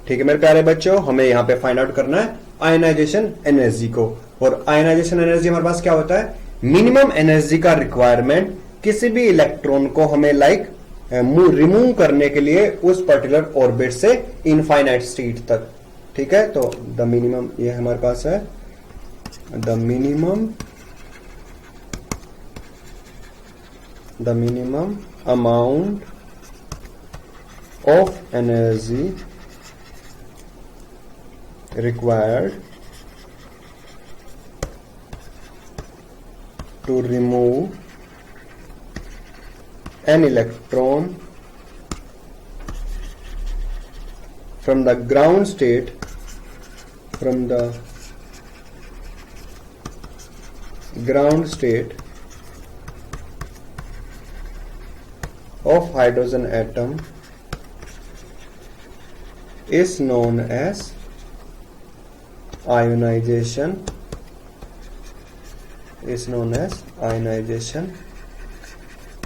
ठीक है मेरे प्यारे बच्चों, हमें यहां पे फाइंड आउट करना है आयनाइजेशन एनर्जी को। और आयनाइजेशन एनर्जी हमारे पास क्या होता है, मिनिमम एनर्जी का रिक्वायरमेंट किसी भी इलेक्ट्रॉन को हमें रिमूव करने के लिए उस पर्टिकुलर ऑर्बिट से इनफाइनाइट स्टेट तक। ठीक है, तो द मिनिमम ये हमारे पास है, the minimum amount of energy required to remove an electron from the ground state of hydrogen atom is known as ionization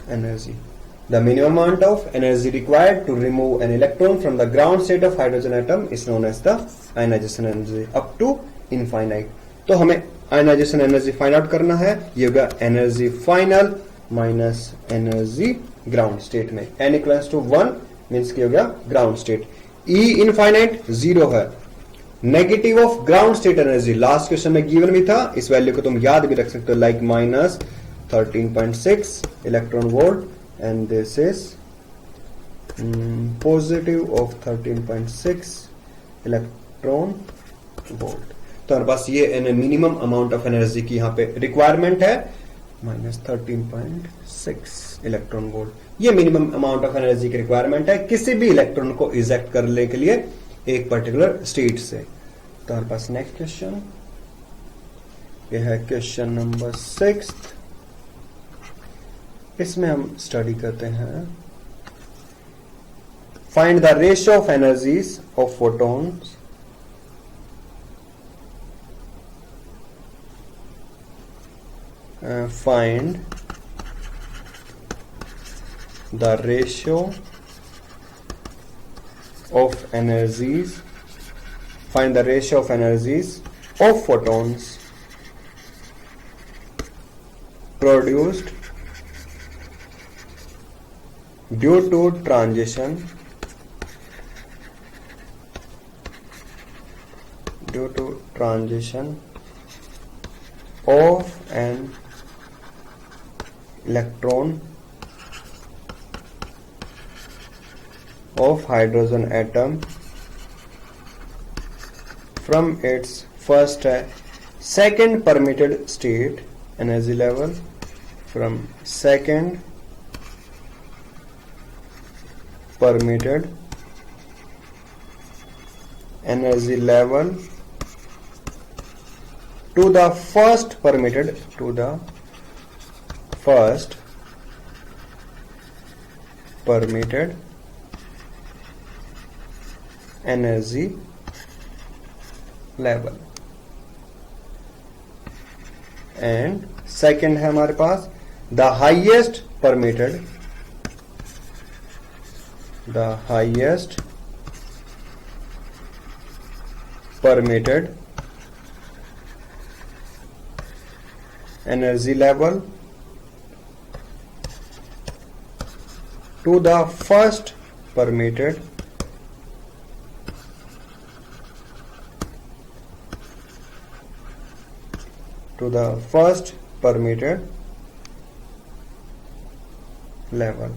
energy. The minimum amount of energy required to remove an electron from the ground state of hydrogen atom is known as the ionization energy up to infinite. तो हमें ionization energy find out करना है, ये होगा energy final minus energy ground state में। n equals to 1 means की हो गया ग्राउंड स्टेट। E इनफाइनाइट 0 है। Negative of ground state energy last question में गिवन भी था, इस वैल्यू को तुम याद भी रख सकते हो, like minus 13.6 electron volt and this is positive of 13.6 electron volt. तो हमारे पास ये मिनिमम अमाउंट ऑफ एनर्जी की यहाँ पे रिक्वायरमेंट है माइनस 13.6 इलेक्ट्रॉन वोल्ट। ये मिनिमम अमाउंट ऑफ एनर्जी की रिक्वायरमेंट है किसी भी इलेक्ट्रॉन को इजेक्ट करने के लिए एक पर्टिकुलर स्टेट से। तो हमारे पास नेक्स्ट क्वेश्चन ये है क्वेश्चन नंबर 6। इसमें हम स्टडी करते हैं find the ratio of energies of photons find the ratio of energies of photons produced due to transition of an electron of hydrogen atom from its first second permitted state energy level from second permitted energy level to the first permitted energy level and second है हमारे पास the highest permitted energy level to the first permitted level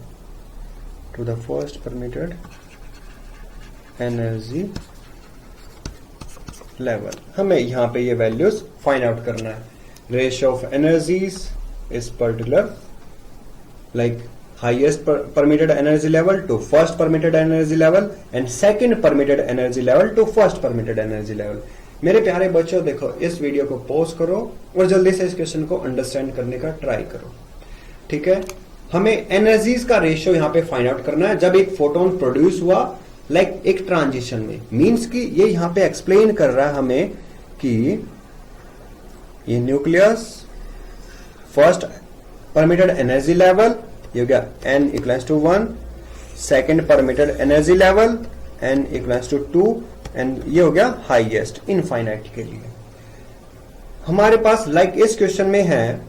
to the first permitted energy level। हमें यहां पे ये values find out करना है। Ratio of energies is particular like highest permitted energy level to first permitted energy level and second permitted energy level to first permitted energy level। मेरे प्यारे बच्चों देखो, इस वीडियो को पॉज करो और जल्दी से इस क्वेश्चन को अंडरस्टैंड करने का ट्राई करो। ठीक है, हमें एनर्जीज का रेशियो यहां पे फाइंड आउट करना है जब एक फोटोन प्रोड्यूस हुआ लाइक एक ट्रांजिशन में। मींस कि ये यहां पे एक्सप्लेन कर रहा है हमें कि ये nucleus first permitted energy level ये हो गया n equals to 1, second permitted energy level n equals to 2, and ये हो गया हाईएस्ट इनफाइनाइट के लिए। हमारे पास लाइक इस क्वेश्चन में है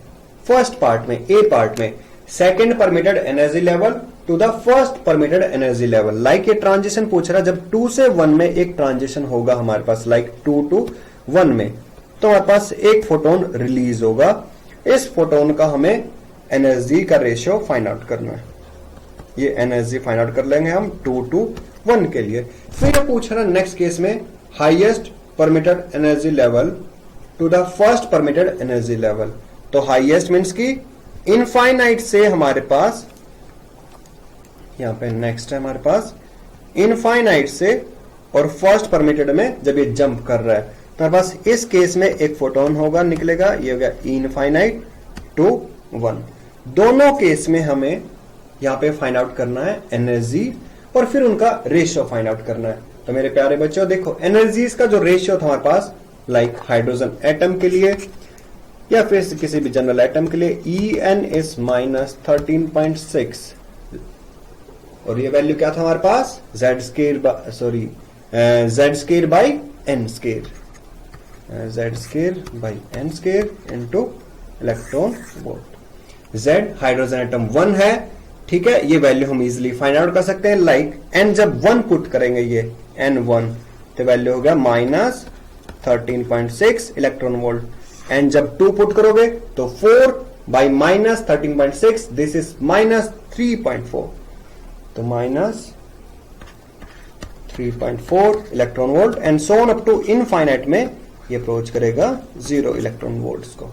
फर्स्ट पार्ट में, ए पार्ट में, second permitted energy level to the first permitted energy level. Like ये ट्रांजिशन पूछ रहा है, जब 2 से 1 में एक ट्रांजिशन होगा हमारे पास, लाइक 2 to 1 में, तो हमारे पास एक फोटोन रिलीज होगा। इस फोटोन का हमें एनर्जी का रेशियो फाइंड आउट करना है। ये एनर्जी फाइंड आउट कर लेंगे हम 2 to 1 के लिए। फिर ये पूछ रहा है नेक्स्ट केस में highest permitted energy level to the first permitted energy level. तो हाईएस्ट मीन्स की इनफाइनाइट से हमारे पास, यहां पे नेक्स्ट है हमारे पास इनफाइनाइट से और फर्स्ट परमिटेड में जब ये जंप कर रहा है, तो हमारे पास इस केस में एक फोटोन होगा, निकलेगा, ये हो गया इनफाइनाइट टू 1। दोनों केस में हमें यहां पे फाइंड आउट करना है एनर्जी और फिर उनका रेशियो फाइंड आउट करना है। तो मेरे प्यारे बच्चों देखो, एनर्जीज का जो रेशियो था हमारे पास, लाइक हाइड्रोजन एटम के लिए या फिर किसी भी जनरल एटम के लिए, En इज -13.6 और ये वैल्यू क्या था हमारे पास, z square by n square, z square by n square into electron volt. z hydrogen atom 1 है, ठीक है, ये वैल्यू हम इजिली फाइंड आउट कर सकते हैं। लाइक n जब 1 पुट करेंगे, ये n1, तो वैल्यू हो गया -13.6 इलेक्ट्रॉन वोल्ट। n जब 2 पुट करोगे तो 4 बाई -13.6, दिस इज -3.4, तो -3.4 electron volt and so on up to infinite में ये अप्रोच करेगा 0 इलेक्ट्रॉन वोल्ट्स को।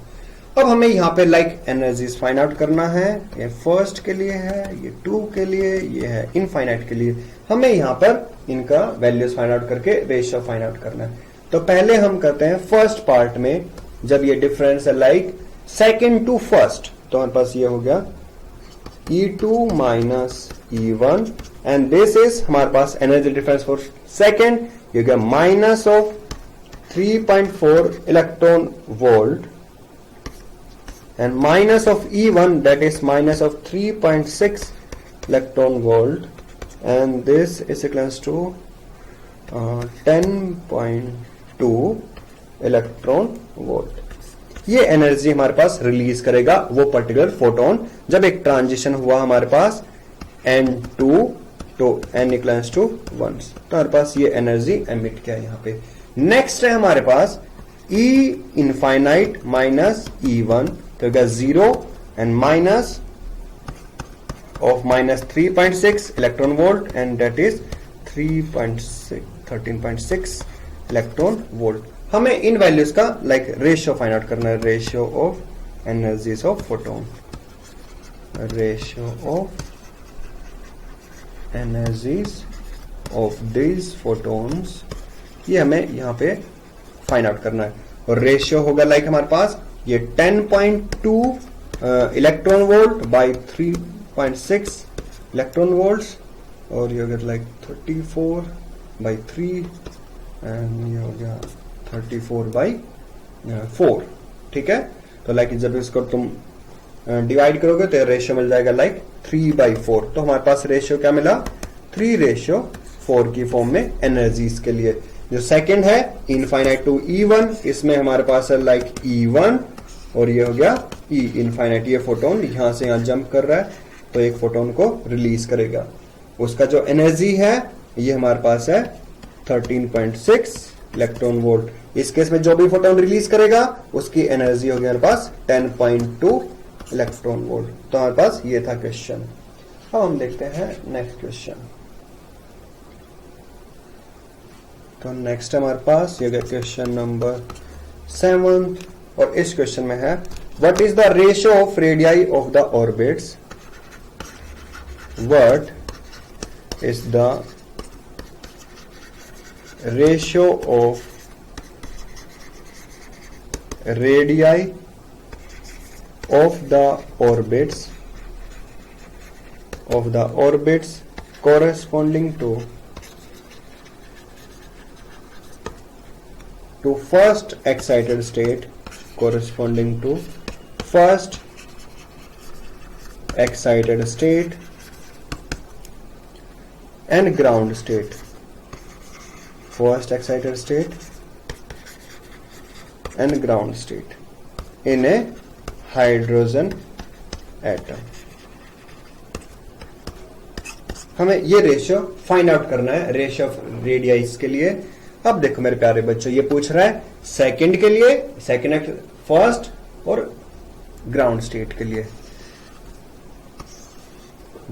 अब हमें यहां पे लाइक एनर्जीज फाइंड आउट करना है। ये फर्स्ट के लिए है, ये 2 के लिए, ये है इनफाइनाइट के लिए। हमें यहां पर इनका वैल्यूज फाइंड आउट करके रेशियो फाइंड आउट करना है। तो पहले हम करते हैं फर्स्ट पार्ट में, जब ये डिफरेंस है लाइक सेकेंड टू फर्स्ट, तो हमारे पास ये हो गया E2 minus E1 and this is हमारे पास एनर्जी डिफरेंस फॉर सेकेंड, ये हो गया minus of 3.4 electron volt and minus of E1, that is minus of 3.6 electron volt, and this is equals to 10.2 electron volt. ये energy हमारे पास release करेगा वो particular photon जब एक ट्रांजिशन हुआ हमारे पास N2 to N equals to 1, तो हमारे पास ये एनर्जी एमिट किया यहाँ पे। नेक्स्ट है हमारे पास E इनफाइनाइट माइनस E1, तो 0 and minus of -3.6 electron volt and that is 13.6 electron volt. हमें इन वैल्यूज का लाइक रेशियो फाइंड आउट करना है, ratio of energies of photon, ratio of energies of these photons, ये हमें यहां पे फाइंड आउट करना है। और रेशियो होगा लाइक हमारे पास ये 10.2 electron volt by 3.6 electron volts, और ये हो गया लाइक 34 बाई 3 एंड ये हो गया 34 बाई 4, ठीक है। तो लाइक जब इसको तुम डिवाइड करोगे तो रेशियो मिल जाएगा लाइक 3/4। तो हमारे पास रेशियो क्या मिला, 3:4 की फॉर्म में एनर्जीज के लिए। जो सेकंड है इनफाइनाइट टू E1, इसमें हमारे पास है लाइक E1 और ये हो गया E इनफाइनाइट। ये फोटोन यहां से यहां जंप कर रहा है तो एक फोटोन को रिलीज करेगा। उसका जो एनर्जी है ये हमारे पास है 13.6 इलेक्ट्रॉन वोल्ट। इस केस में जो भी फोटोन रिलीज करेगा उसकी एनर्जी होगी हमारे पास 10.2 इलेक्ट्रॉन वोल्ट। तो हमारे पास ये था क्वेश्चन। अब हम देखते हैं नेक्स्ट क्वेश्चन। तो नेक्स्ट हमारे पास ये गया क्वेश्चन नंबर 7 और इस क्वेश्चन में है what is the ratio of radii of the orbits, what is the ratio of radii of the orbits corresponding to first excited state, corresponding to first excited state and ground state. First excited state and ground state in a hydrogen atom. हमें ये ratio find out करना है, ratio of radius के लिए। अब देखो मेरे प्यारे बच्चों, ये पूछ रहा है सेकंड के लिए, सेकंड फर्स्ट और ग्राउंड स्टेट के लिए।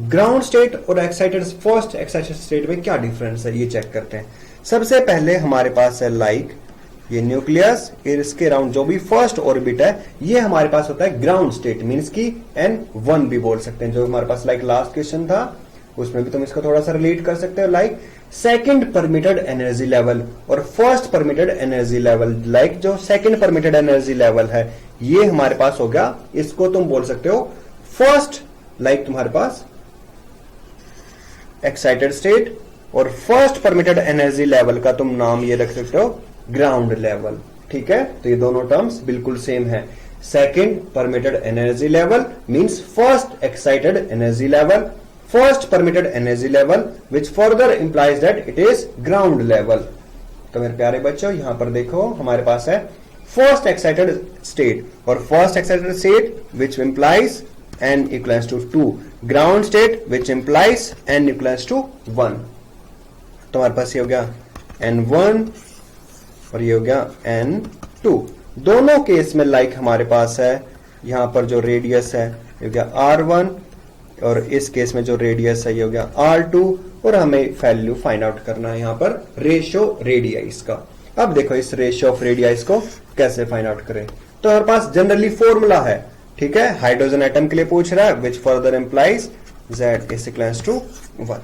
ग्राउंड स्टेट और एक्साइटेड फर्स्ट एक्साइटेड स्टेट में क्या डिफरेंस है, ये चेक करते हैं। सबसे पहले हमारे पास है लाइक ये न्यूक्लियस, इसके अराउंड जो भी फर्स्ट ऑर्बिट है, ये हमारे पास होता है ग्राउंड स्टेट, मींस की N1 भी बोल सकते हैं, जो हमारे पास लाइक लास्ट क्वेश्चन था उसमें भी तुम इसको थोड़ा सा रिलेट कर सकते हो। Like second permitted energy level और first permitted energy level, like जो सेकंड परमिटेड एनर्जी लेवल है ये हमारे पास हो गया, इसको तुम बोल सकते हो फर्स्ट, लाइक तुम्हारे पास एक्साइटेड स्टेट, और फर्स्ट परमिटेड एनर्जी लेवल का तुम नाम ये रख सकते हो ग्राउंड लेवल। ठीक है, तो ये दोनों टर्म्स बिल्कुल सेम है। Second permitted energy level means first excited energy level, first permitted energy level which further implies that it is ground level। तो मेरे प्यारे बच्चों यहां पर देखो हमारे पास है first excited state, और first excited state which implies n equals to 2, ground state which implies n equals to 1। तो हमारे पास ये हो गया n1 और ये हो गया n2। दोनों केस में लाइक हमारे पास है यहां पर जो रेडियस है ये हो गया r1, और इस केस में जो रेडियस है ये हो गया R2, और हमें वैल्यू फाइंड आउट करना है यहां पर रेशियो रेडियस का। अब देखो इस रेशियो ऑफ रेडियस को कैसे फाइंड आउट करें। तो हमारे पास जनरली फॉर्मूला है, ठीक है, हाइड्रोजन एटम के लिए पूछ रहा है, which further implies Z is equals to 1।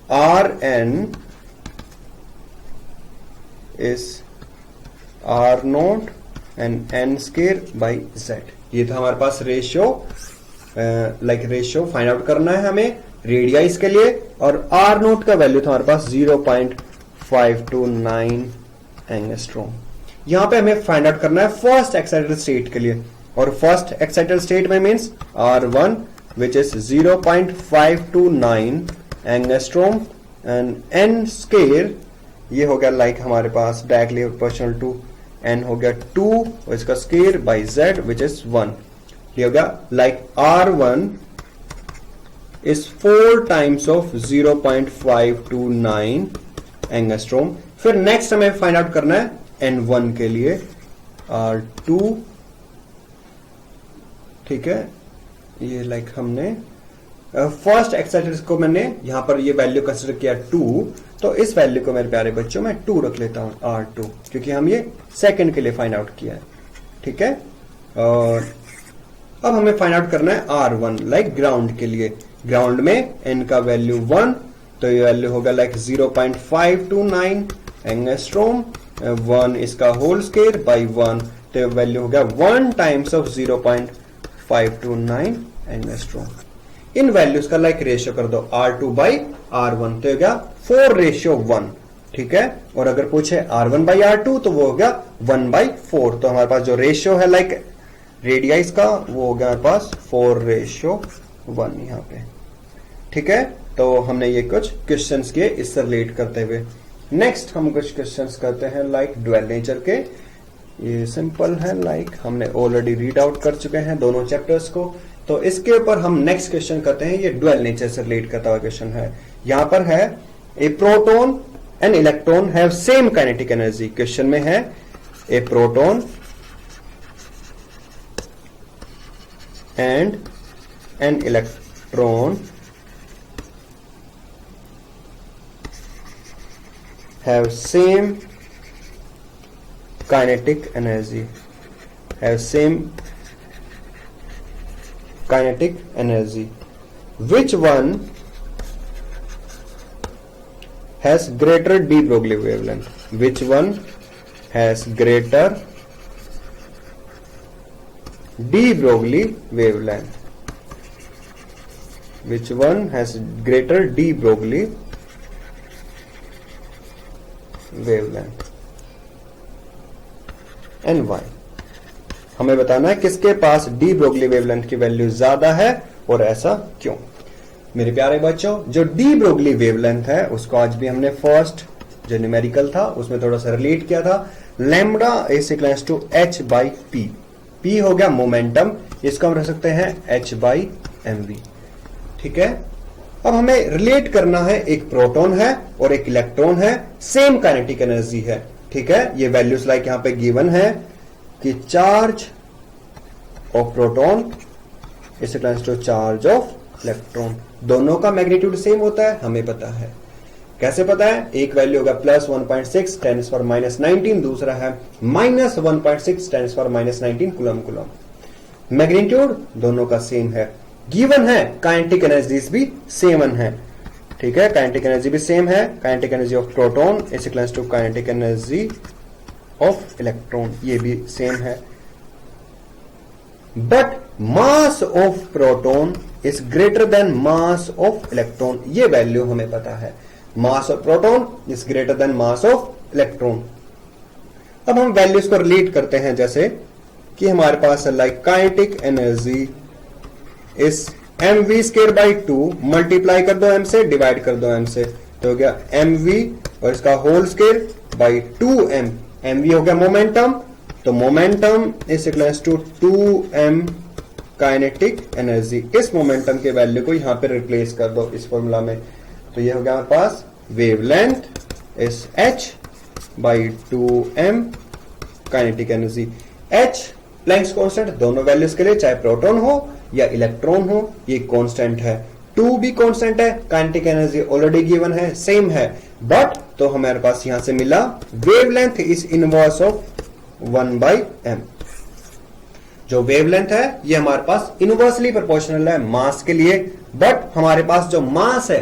Rn is R0 and n square by Z। ये था हमारे पास ratio, like ratio find out करना है हमें रेडियस के लिए, और आर नोट का वैल्यू था हमारे पास 0.529 एंगस्ट्रॉम। यहां पे हमें फाइंड आउट करना है फर्स्ट एक्साइटेड स्टेट के लिए, और फर्स्ट एक्साइटेड स्टेट में means R1 which is 0.529 angstrom and n square ये हो गया लाइक हमारे पास डायरेक्टली प्रोपोर्शनल टू n हो गया 2 और इसका square by Z which is 1। ये हो गया like R1 is 4 times of 0.529 angstrom. फिर नेक्स्ट हमें फाइंड आउट करना है N1 के लिए R2, ठीक है, ये लाइक हमने फर्स्ट एक्साइटेड को मैंने यहां पर ये वैल्यू कंसिडर किया 2, तो इस वैल्यू को मेरे प्यारे बच्चों मैं 2 रख लेता हूं R2, क्योंकि हम ये सेकंड के लिए फाइंड आउट किया है। ठीक है, और अब हमें फाइंड आउट करना है R1 लाइक ग्राउंड के लिए। ग्राउंड में n का वैल्यू 1, तो ये वैल्यू होगा लाइक 0.529 एंगस्ट्रॉम, 1 इसका होल स्क्वायर बाय 1, तो ये वैल्यू होगा 1 times of 0.529 angstrom. In values का लाइक रेशियो कर दो R2 बाई R1, तो होगा 4:1। ठीक है, और अगर पूछे R1 बाई R2 तो वो हो गया 1/4। तो हमारे पास जो रेशियो है लाइक रेडियस का वो हो गया हमारे पास 4:1 यहाँ पे। ठीक है, तो हमने ये कुछ क्वेश्चंस किए इससे रिलेट करते हुए। नेक्स्ट हम कुछ क्वेश्चंस करते हैं लाइक ड्यूअल नेचर के। ये सिंपल है, लाइक हमने ऑलरेडी रीड आउट कर चुके हैं दोनों चैप्टर्स को, तो इसके ऊपर हम नेक्स्ट क्वेश्चन करते हैं। ये ड्यूअल नेचर से रिलेट करता हुआ क्वेश्चन है। यहां पर है a proton and electron have same kinetic energy. Question में है a proton and an electron have same kinetic energy, have same kinetic energy. Which one has greater de Broglie wavelength? Which one has greater de Broglie wavelength? Which one has greater de Broglie wavelength and why? हमें बताना है किसके पास de Broglie wavelength की value ज्यादा है और ऐसा क्यों? मेरे प्यारे बच्चों, जो डी ब्रोगली वेवलेंथ है उसको आज भी हमने फर्स्ट जो न्यूमेरिकल था उसमें थोड़ा सा रिलेट किया था। Lambda is equals to h by p. P हो गया मोमेंटम, इसको हम रख सकते हैं h बाई mv। ठीक है, अब हमें रिलेट करना है, एक प्रोटॉन है और एक इलेक्ट्रॉन है, सेम काइनेटिक एनर्जी है। ठीक है, ये वैल्यूज लाइक यहां पे गिवन है कि charge of proton is equals to charge of electron. दोनों का मैग्नीट्यूड सेम होता है, हमें पता है। कैसे पता है? एक वैल्यू होगा प्लस 1.6 10 पर माइनस 19, दूसरा है माइनस 1.6 10 पर माइनस 19 कूलम कूलम। मैग्नीट्यूड दोनों का सेम है। गिवन है काइनेटिक एनर्जीज भी सेम है। ठीक है, काइनेटिक एनर्जी भी सेम है। Kinetic energy of proton is equals to kinetic energy of electron, ये भी सेम है। But mass of proton is greater than mass of electron, ये वैल्यू हमें पता है। Mass of proton is greater than mass of electron. अब हम values को रिलेट करते हैं, जैसे कि हमारे पास लाइक काइनेटिक एनर्जी इस mv स्क्वायर बाई 2, मल्टीप्लाई कर दो m से, डिवाइड कर दो m से, तो हो गया mv और इसका whole square by 2m। mv हो गया मोमेंटम, तो momentum is equals to 2m kinetic energy. इस मोमेंटम के वैल्यू को यहां पे रिप्लेस कर दो इस फॉर्मूला में, तो ये हो गया हमारे पास wavelength is h by 2m kinetic energy. h Planck's constant दोनों वैल्यूज के लिए, चाहे प्रोटॉन हो या इलेक्ट्रॉन हो, ये कांस्टेंट है। 2 भी कांस्टेंट है, काइनेटिक एनर्जी ऑलरेडी गिवन है, सेम है। बट तो हमारे पास यहां से मिला wavelength is inverse of 1 by m। जो वेवलेंथ है ये हमारे पास इनवर्सली प्रोपोर्शनल है मास के लिए, बट हमारे पास जो मास है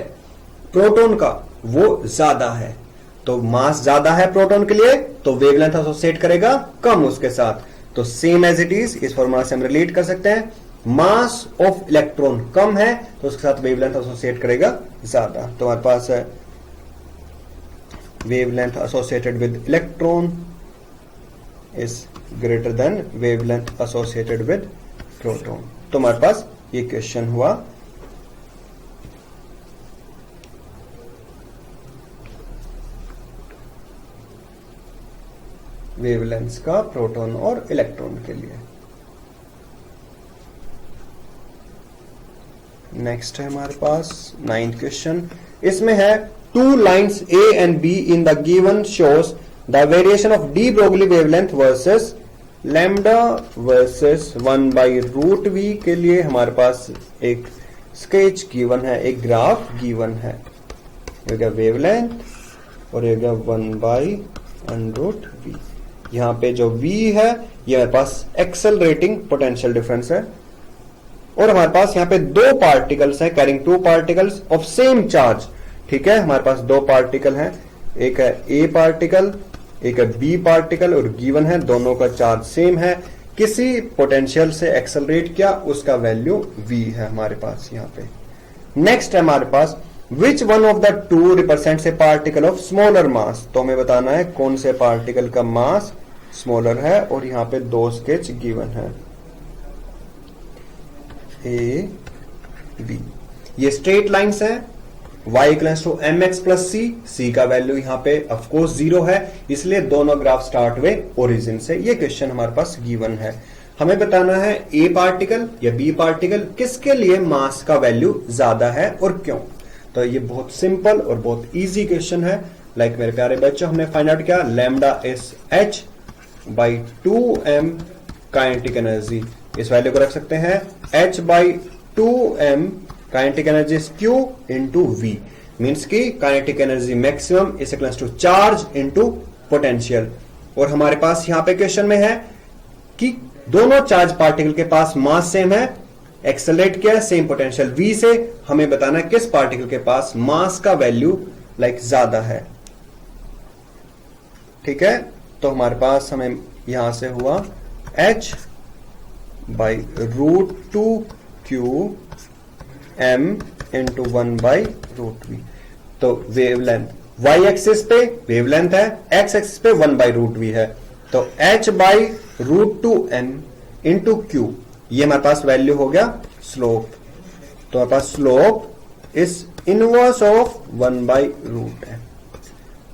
प्रोटॉन का वो ज्यादा है। तो मास ज्यादा है प्रोटॉन के लिए, तो वेवलेंथ एसोसिएट करेगा कम उसके साथ। तो सेम एज इट इज, इस फॉर्मूला से हम रिलेट कर सकते हैं। मास ऑफ इलेक्ट्रॉन कम है तो उसके साथ वेवलेंथ एसोसिएट करेगा ज्यादा। तो हमारे पास है wavelength associated with electron is greater then wavelength associated with proton. तो हमारे पास ये क्वेश्चन हुआ। वेवलेंथ का प्रोटॉन और इलेक्ट्रॉन के लिए। नेक्स्ट है हमारे पास 9th क्वेश्चन। इसमें है 2 lines A and B in the given shows the variation of de Broglie wavelength versus lambda versus 1 by root v के लिए हमारे पास एक स्केच गिवन है, एक ग्राफ गिवन है। ये वेवलेंथ और ये 1 बाई √ v। यहाँ पे जो v है ये हमारे पास एक्सेलरेटिंग पोटेंशियल डिफरेंस है, और हमारे पास यहाँ पे 2 पार्टिकल्स हैं carrying 2 particles of same charge. ठीक है, हमारे पास 2 पार्टिकल हैं, एक है A पार्टिकल, एक है B पार्टिकल, और गिवन है दोनों का चार्ज सेम है। किसी पोटेंशियल से एक्सेलरेट किया, उसका वैल्यू v है हमारे पास यहाँ पे। नेक्स्ट है हमारे पास which one of the 2 represents a particle of smaller mass. तो हमें बताना है कौन से पार्टिकल का मास स्मॉलर है, और यहाँ पे 2 स्केच गिवन है A, B। ये स्ट्रेट लाइंस है, y equals to mx plus c का वैल्यू यहाँ पे ऑफकोर्स 0 है, इसलिए दोनों ग्राफ स्टार्ट हुए ओरिजिन से। ये क्वेश्चन हमारे पास गिवन है। हमें बताना है A पार्टिकल या B पार्टिकल किसके लिए मास का वैल्यू ज्यादा है और क्यों। तो ये बहुत सिंपल और बहुत इजी क्वेश्चन है। लाइक मेरे प्यारे बच्चों, हमने फाइंड आउट किया lambda is h by 2m kinetic energy. इस वैल्यू को रख सकते हैं h by 2m kinetic energy is q into v, means की kinetic energy maximum is equals to charge into potential. और हमारे पास यहां पे क्वेश्चन में है कि दोनों चार्ज पार्टिकल के पास मास सेम है, एक्सेलरेट किया सेम पोटेंशियल v से। हमें बताना है किस पार्टिकल के पास मास का वैल्यू लाइक ज्यादा है। ठीक है, तो हमारे पास हमें यहां से हुआ h by √2q m into 1 by √v। तो वेवलेंथ y एक्सिस पे वेवलेंथ है, x एक्सिस पे 1 बाई √v है, तो h by √2m into q, ये हमारे पास वैल्यू हो गया स्लोप। तो हमारे पास स्लोप इज इनवर्स ऑफ 1/रूट है।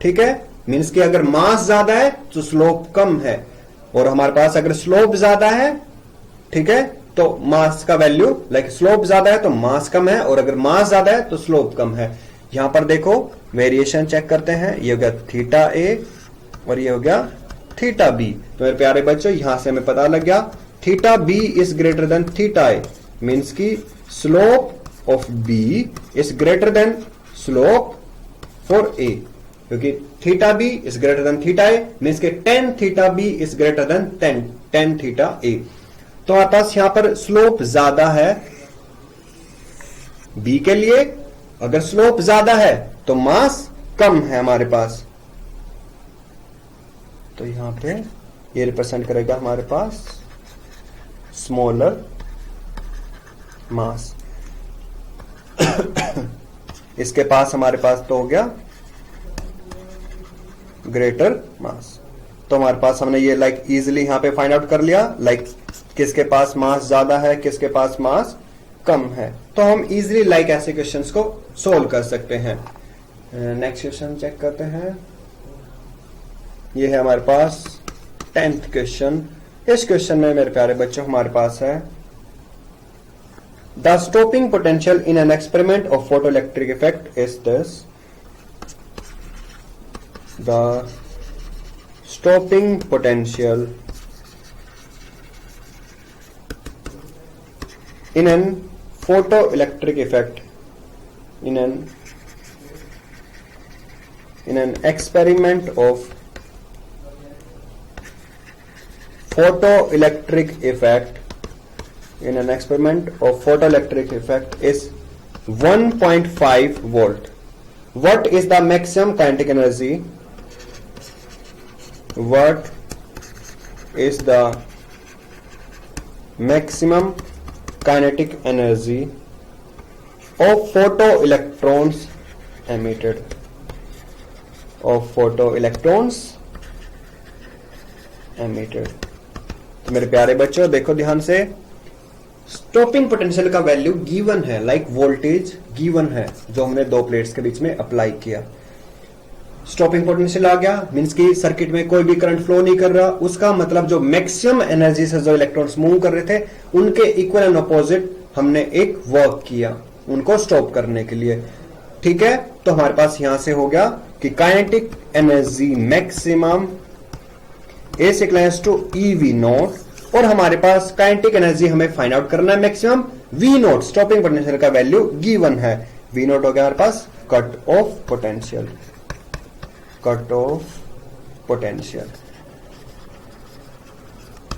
ठीक है, मीन्स कि अगर मास ज्यादा है तो स्लोप कम है, और हमारे पास अगर स्लोप ज्यादा है, ठीक है, तो मास का वैल्यू लाइक स्लोप ज्यादा है तो मास कम है, और अगर मास ज्यादा है तो स्लोप कम है। यहां पर देखो वेरिएशन चेक करते हैं, ये हो गया थीटा ए और ये हो गया थीटा बी। तो मेरे प्यारे बच्चों यहां से हमें पता लग गया theta B is greater than theta A, means की slope of B is greater than slope for A, क्योंकि theta B is greater than theta A means के tan theta B is greater than tan theta A. तो हमारे पास यहां पर slope ज्यादा है बी के लिए, अगर स्लोप ज्यादा है तो मास कम है हमारे पास, तो यहां पे ये रिप्रेजेंट करेगा हमारे पास स्मॉलर मास। इसके पास हमारे पास तो हो गया ग्रेटर मास। तो हमारे पास हमने ये लाइक इजीली यहां पे फाइंड आउट कर लिया, लाइक किसके पास मास ज्यादा है, किसके पास मास कम है। तो हम इजीली लाइक ऐसे क्वेश्चंस को सोल्व कर सकते हैं। नेक्स्ट क्वेश्चन चेक करते हैं, ये है हमारे पास 10th क्वेश्चन। इस क्वेश्चन में मेरे प्यारे बच्चों हमारे पास है the stopping potential in an experiment of photoelectric effect is this. The stopping potential in an photoelectric effect in an experiment of photoelectric effect is 1.5 volt. What is the maximum kinetic energy? What is the maximum kinetic energy of photoelectrons emitted? तो मेरे प्यारे बच्चों देखो ध्यान से, stopping potential का value given है, like voltage given है जो हमने दो प्लेट्स के बीच में अप्लाई किया। स्टॉपिंग पोटेंशियल आ गया मींस कि सर्किट में कोई भी करंट फ्लो नहीं कर रहा, उसका मतलब जो मैक्सिमम एनर्जी से जो इलेक्ट्रॉन्स मूव कर रहे थे उनके इक्वल एंड अपोजिट हमने एक वर्क किया उनको स्टॉप करने के लिए। ठीक है, तो हमारे पास यहां से हो गया कि kinetic energy maximum is equals to eV naught, और हमारे पास काइनेटिक एनर्जी हमें फाइंड आउट करना है maximum V naught. Stopping potential का वैल्यू गिवन है, वी नॉट हो गया हमारे पास कट ऑफ पोटेंशियल।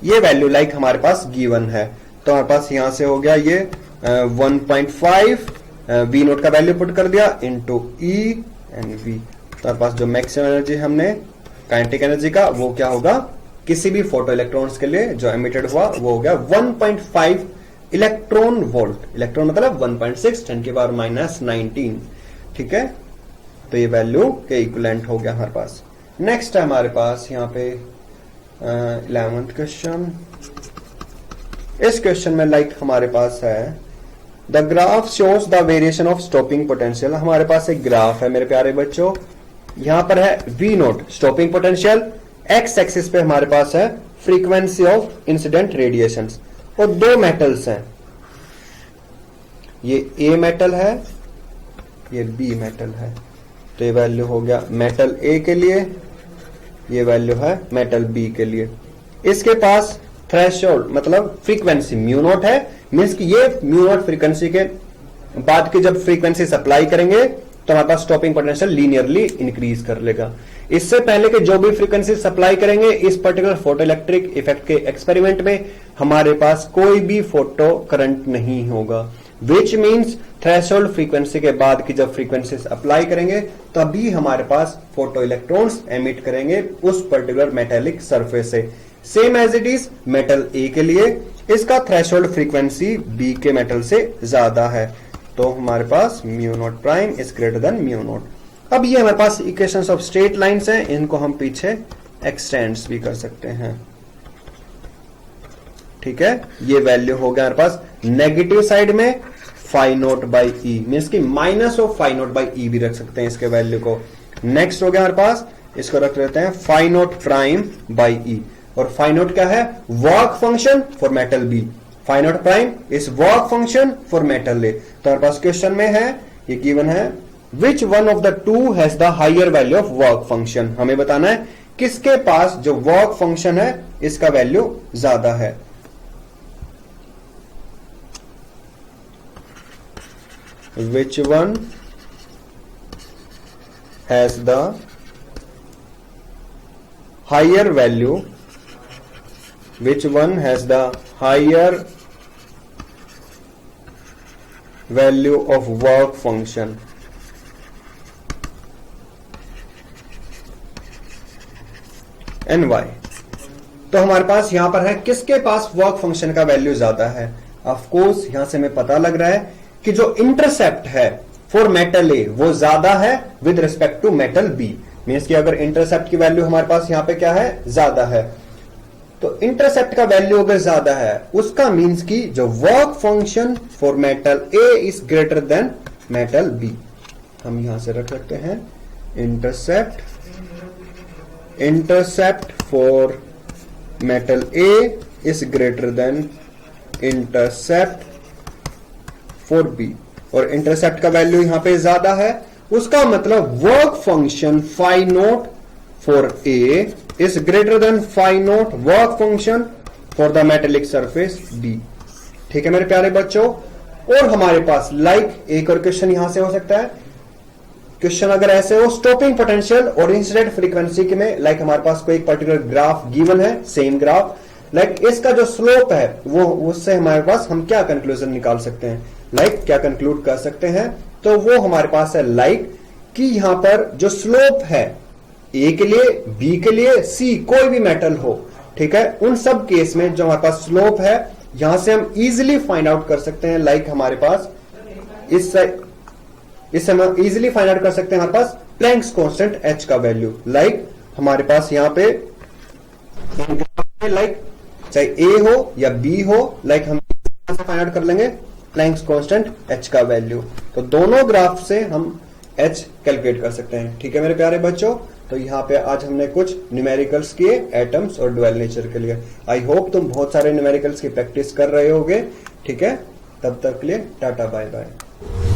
ये वैल्यू लाइक हमारे पास गिवन है, तो हमारे पास यहां से हो गया ये 1.5 वी नोट का वैल्यू पुट कर दिया इनटू ई एंड वी। तो हमारे पास जो मैक्सिमम एनर्जी हमने काइनेटिक एनर्जी का वो क्या होगा, किसी भी फोटो इलेक्ट्रॉन्स के लिए जो एमिटेड हुआ वो हो गया 1.5 इलेक्ट्रॉन वोल्ट। इलेक्ट्रॉन मतलब 1.6 10⁻⁻19। ठीक है, तो ये वैल्यू के इक्विवेलेंट हो गया हमारे पास। नेक्स्ट है हमारे पास यहाँ पे 11th क्वेश्चन। इस क्वेश्चन में लाइक हमारे पास है the graph shows the variation of stopping potential. हमारे पास एक ग्राफ है मेरे प्यारे बच्चों, यहां पर है V naught stopping potential, X axis पे हमारे पास है फ्रीक्वेंसी ऑफ इंसिडेंट रेडिएशंस, और दो मेटल्स हैं, ये ए मेटल है ये बी मेटल है। तो ये वैल्यू हो गया मेटल ए के लिए, ये वैल्यू है मेटल बी के लिए। इसके पास थ्रेशोल्ड मतलब फ्रीक्वेंसी म्यू नॉट है, मींस कि ये म्यू नॉट फ्रीक्वेंसी के बाद की जब फ्रीक्वेंसी सप्लाई करेंगे तो हमारे पास स्टॉपिंग पोटेंशियल लीनियरली इंक्रीज कर लेगा। इससे पहले के जो भी फ्रीक्वेंसी सप्लाई करेंगे इस पर्टिकुलर फोटो इलेक्ट्रिक इफेक्ट के एक्सपेरिमेंट में हमारे पास कोई भी फोटो करंट नहीं होगा, विच मीन्स थ्रेशोल्ड फ्रीक्वेंसी के बाद की जब फ्रीक्वेंसी अप्लाई करेंगे तभी हमारे पास फोटो इलेक्ट्रॉन्स एमिट करेंगे उस पर्टिकुलर मेटेलिक सरफेस से। Same as it is metal A के लिए, इसका थ्रेशोल्ड फ्रीक्वेंसी बी के मेटल से ज्यादा है, तो हमारे पास mu naught prime is greater than mu naught. अब ये हमारे पास इक्वेशंस ऑफ स्ट्रेट लाइंस हैं, इनको हम पीछे एक्सटेंड्स भी कर सकते हैं। ठीक है, ये वैल्यू हो गया हमारे पास नेगेटिव साइड में phi naught by E, means की minus of phi naught by E भी रख सकते हैं इसके वैल्यू को। नेक्स्ट हो गया हमारे पास, इसको रख लेते हैं phi naught prime by E. और फाई नोट क्या है? Work function for metal B. Phi naught prime is work function for metal A. तो हमारे पास क्वेश्चन में है, ये गिवन है, which one of the two has the higher value of work function. हमें बताना है किसके पास जो वर्क फंक्शन है इसका वैल्यू ज्यादा है। Which one has the higher value, which one has the higher value of work function। And Y. तो हमारे पास यहां पर है किसके पास वर्क फंक्शन का वैल्यू ज्यादा है। ऑफ कोर्स यहां से हमें पता लग रहा है कि जो इंटरसेप्ट है फॉर मेटल ए वो ज्यादा है with respect to metal B. Means कि अगर इंटरसेप्ट की वैल्यू हमारे पास यहां पे क्या है? ज्यादा है। तो इंटरसेप्ट का वैल्यू अगर ज्यादा है उसका मीन्स की जो work function for metal A is greater than metal B. हम यहां से रख सकते हैं intercept for metal A is greater than intercept for B. और इंटरसेप्ट का वैल्यू यहां पे ज्यादा है, उसका मतलब work function phi naught for A is greater than phi naught work function for the metallic surface B। ठीक है मेरे प्यारे बच्चों। और हमारे पास एक और क्वेश्चन यहां से हो सकता है। क्वेश्चन अगर ऐसे हो, स्टॉपिंग पोटेंशियल और इंसिडेंट फ्रीक्वेंसी के में हमारे पास कोई एक पर्टिकुलर ग्राफ गिवन है, सेम ग्राफ, इसका जो स्लोप है वो, उससे हमारे पास हम क्या कंक्लूजन निकाल सकते हैं, क्या कंक्लूड कर सकते हैं। तो वो हमारे पास है कि यहां पर जो स्लोप है ए के लिए, बी के लिए, सी कोई भी मेटल हो, ठीक है, उन सब केस में जो हमारे पास स्लोप है यहां से हम इजीली फाइंड आउट कर सकते हैं। हमारे पास इससे हम इजीली फाइंड आउट कर सकते हैं हमारे पास प्लैंक्स कांस्टेंट एच का वैल्यू। हमारे पास यहां पे चाहे ए हो या बी हो, हम फाइंड आउट कर लेंगे प्लैंक्स कांस्टेंट एच का वैल्यू। तो दोनों ग्राफ से हम एच कैलकुलेट कर सकते हैं। ठीक है मेरे प्यारे बच्चों। तो यहाँ पे आज हमने कुछ न्यूमेरिकल्स किए एटम्स और ड्वेल नेचर के लिए। आई होप तुम बहुत सारे न्यूमेरिकल्स की प्रैक्टिस कर रहे होगे। ठीक है, तब तक के लिए टाटा बाय बाय।